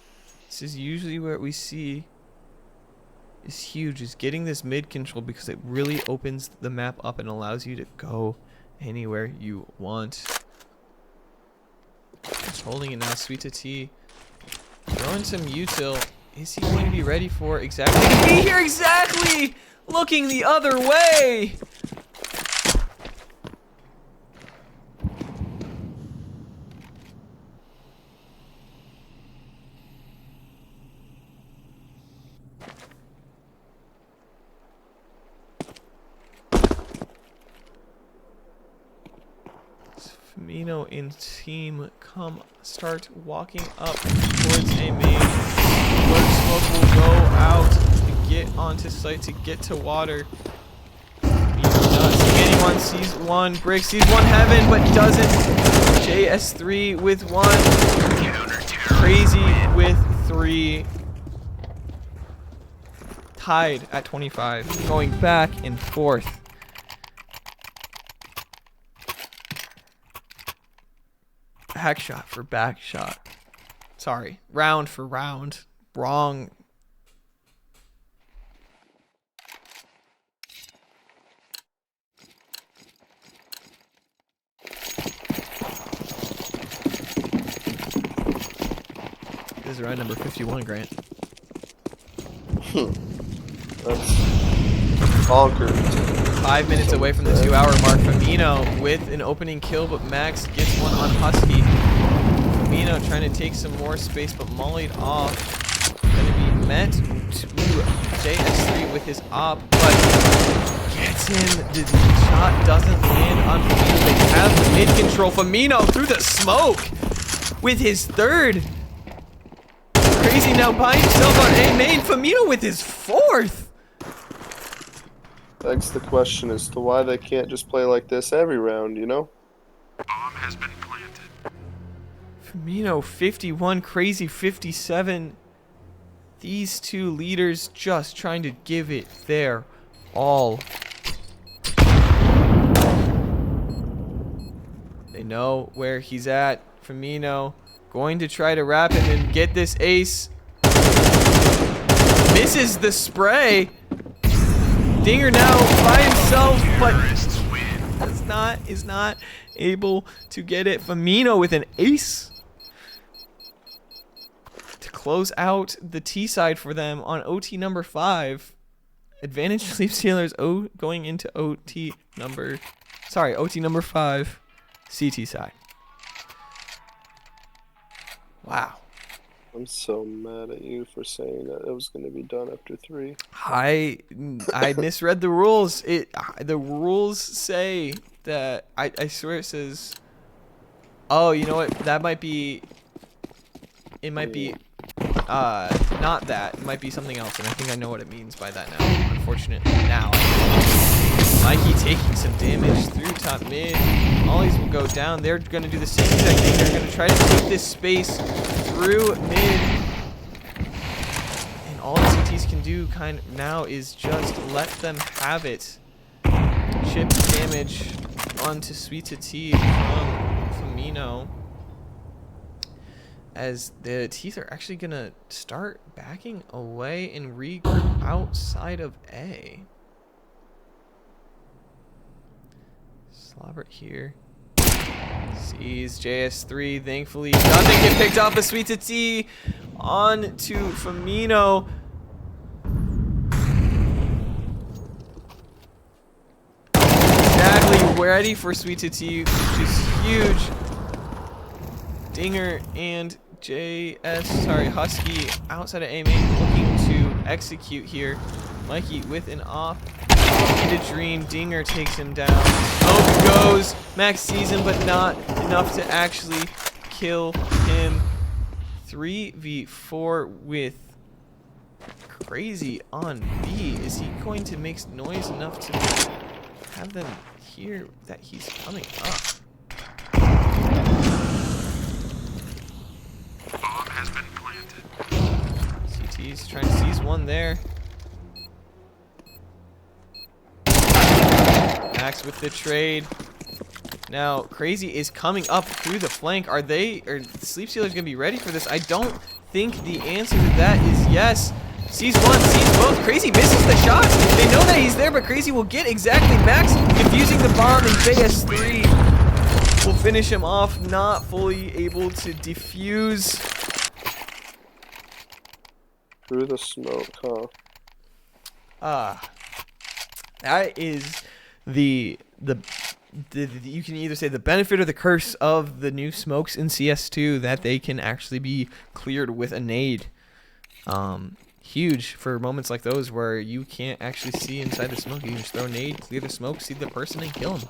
This is usually where we see is huge, is getting this mid control, because it really opens the map up and allows you to go anywhere you want. Just holding it now. Sweet to T throwing some util. Is he going to be ready for exactly to be here? Exactly looking the other way. Firmino in team start walking up towards A main. Word Smoke will go out to get onto site, to get to water. Firmino not seeing anyone, sees one. Brick sees one heaven, but doesn't. JS3 with one. Crazy with 3. Tied at 25. Going back and forth. Back shot for back shot. Sorry, round for round. Wrong. This is round number 51, Grant. That's bonkers. 5 minutes away from the 2-hour mark. Firmino with an opening kill, but Max gets one on Husky. Firmino trying to take some more space, but mollied off. Gonna be met to JS3 with his op, but gets him. The shot doesn't land on Firmino. They have the mid control. Firmino through the smoke with his 3rd. Crazy now by himself on A main. Firmino with his 4th. Begs the question as to why they can't just play like this every round, you know? Bomb has been planted. Firmino 51, Crazy 57. These two leaders just trying to give it their all. They know where he's at. Firmino going to try to wrap him and get this ace. Misses the spray. Dinger now by himself, but is not able to get it. Firmino with an ace to close out the T side for them on OT number 5. Advantage Sleep Stealers going into OT number 5, CT side. Wow. I'm so mad at you for saying that it was going to be done after 3. I misread the rules. The rules say that I swear it says. Oh, you know what? That might be. It might be. Not that. It might be something else, and I think I know what it means by that now. Unfortunately, now. Mikey taking some damage through top mid. Mollies will go down. They're going to do the same exact thing. They're going to try to take this space through mid. And all the CTs can do kind of now is just let them have it. Chip damage onto Sweet Tea from Famino. As the Teeth are actually going to start backing away and regroup outside of A. Slobbert here. Sees JS3. Thankfully, doesn't get picked off a Sweet Tea. On to Famino. Exactly ready for Sweet Tea, which is huge. Dinger and Husky outside of A main looking to execute here. Mikey with an off. Into Dream. Dinger takes him down. Smoke goes. Max sees him, but not enough to actually kill him. 3v4 with Crazy on B. Is he going to make noise enough to have them hear that he's coming up? Bomb has been planted. CT's trying to seize one there. Max with the trade. Now, Crazy is coming up through the flank. Are the Sleep Stealers going to be ready for this? I don't think the answer to that is yes. Sees one, sees both. Crazy misses the shots. They know that he's there, but Crazy will get exactly Max defusing the bomb, and JS3 will finish him off, not fully able to defuse. Through the smoke, huh? That is the you can either say the benefit or the curse of the new smokes in CS2, that they can actually be cleared with a nade. Huge for moments like those where you can't actually see inside the smoke. You can just throw a nade, clear the smoke, see the person, and kill him.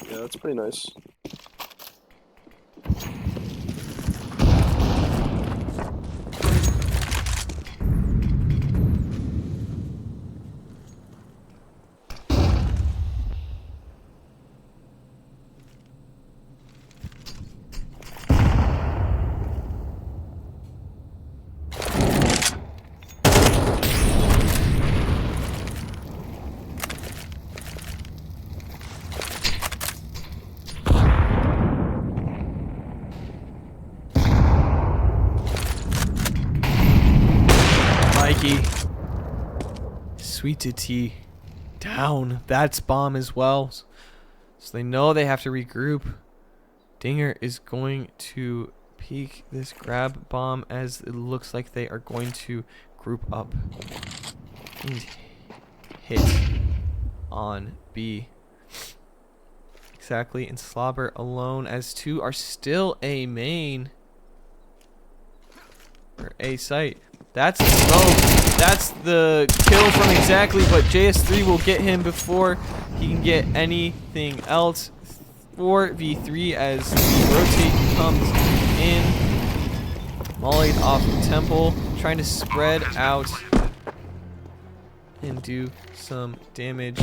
Yeah, that's pretty nice. Sweet Tea down. That's bomb as well. So they know they have to regroup. Dinger is going to peek this grab bomb as it looks like they are going to group up and hit on B. Exactly, and Slobber alone as two are still A main. Or A site. That's the smoke. That's the kill from Exactly, but JS3 will get him before he can get anything else. 4v3 as the rotate comes in. Mollied off Temple, trying to spread out and do some damage.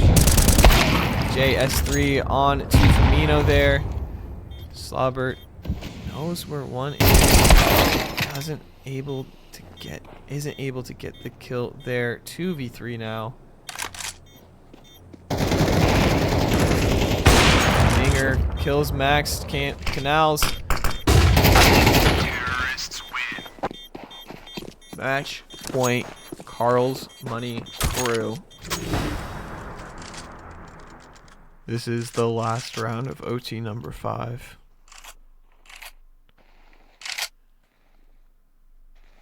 JS3 on to Famino there. Slobbert knows where one is. Isn't able to get the kill there. 2v3 now. Dinger kills Max. Canals. Terrorists win. Match point. Karl's Money Crew. This is the last round of OT number 5.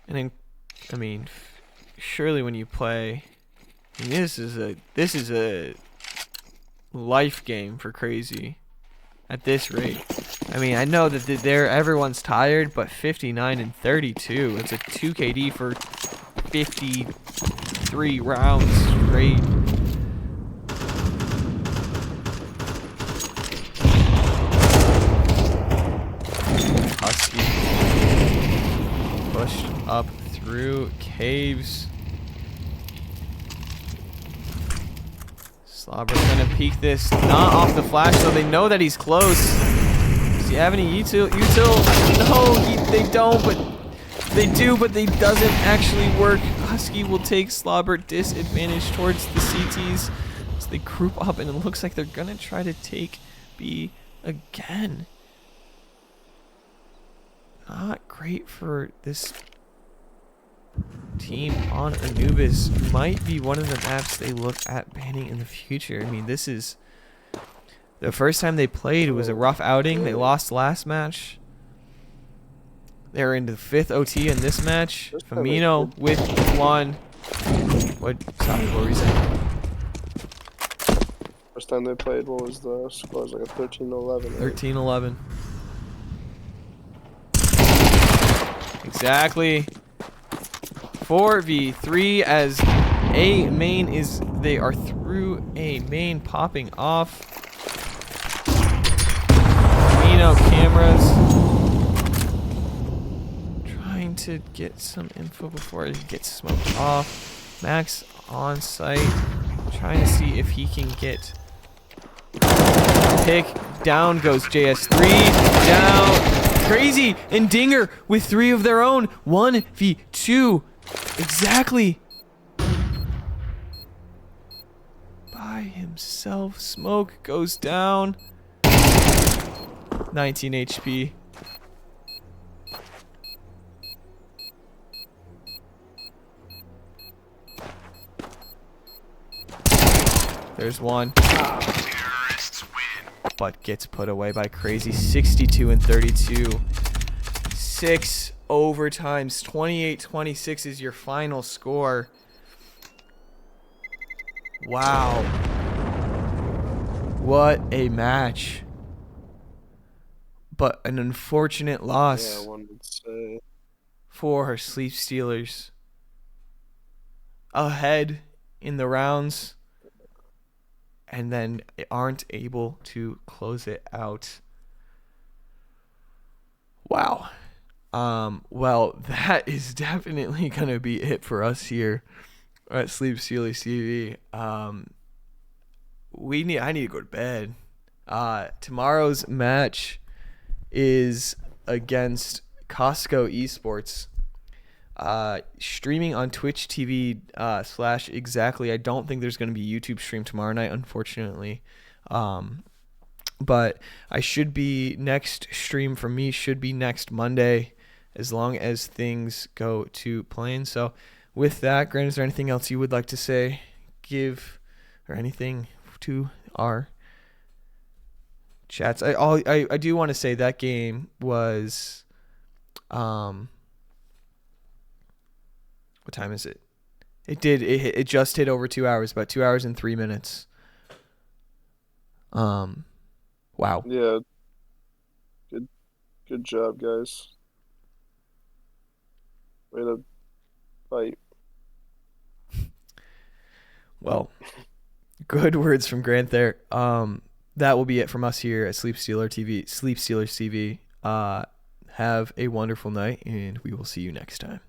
And I mean, surely when you play, I mean, this is a life game for Crazy at this rate. I mean, I know that everyone's tired, but 59 and 32. It's a 2 KD for 53 rounds straight. up through caves. Slobber's gonna peek this. Not off the flash, so they know that he's close. Does he have any util? No, they don't, but they do, but they doesn't actually work. Husky will take Slobber disadvantage towards the CTs as they group up, and it looks like they're gonna try to take B again. Not great for this team on Anubis. Might be one of the maps they look at banning in the future. I mean, this is the first time they played. It was a rough outing. They lost last match. They're into the 5th OT in this match. Firmino with one. What were you saying? First time they played, what was the score? It was like a 13-11. 13-11. Exactly. 4v3 as A main is, they are through A main popping off. Firmino cameras. Trying to get some info before it gets smoked off. Max on site. Trying to see if he can get pick. Down goes JS3. Down. Crazy and Dinger with 3 of their own. 1v2. Exactly. By himself. Smoke goes down. 19 HP. There's one. Terrorists win. But gets put away by Crazy. 62 and 32. 6 overtimes. 28-26 is your final score. Wow. What a match. But an unfortunate loss Yeah, one would say. for Sleep Stealers. Ahead in the rounds. And then aren't able to close it out. Wow. Well, that is definitely gonna be it for us here at Sleep Stealers TV. I need to go to bed. Tomorrow's match is against Costco Esports. Streaming on Twitch TV / exactly. I don't think there's going to be YouTube stream tomorrow night, unfortunately. But I should be, next stream for me should be next Monday, as long as things go to plan. So with that, Grant, is there anything else you would like to say, give, or anything to our chats? I do want to say that game was, what time is it? It just hit over 2 hours, about 2 hours and 3 minutes. Wow. Yeah. Good job, guys. Way to fight. Well, good words from Grant there. That will be it from us here at Sleep Stealers TV. Have a wonderful night, and we will see you next time.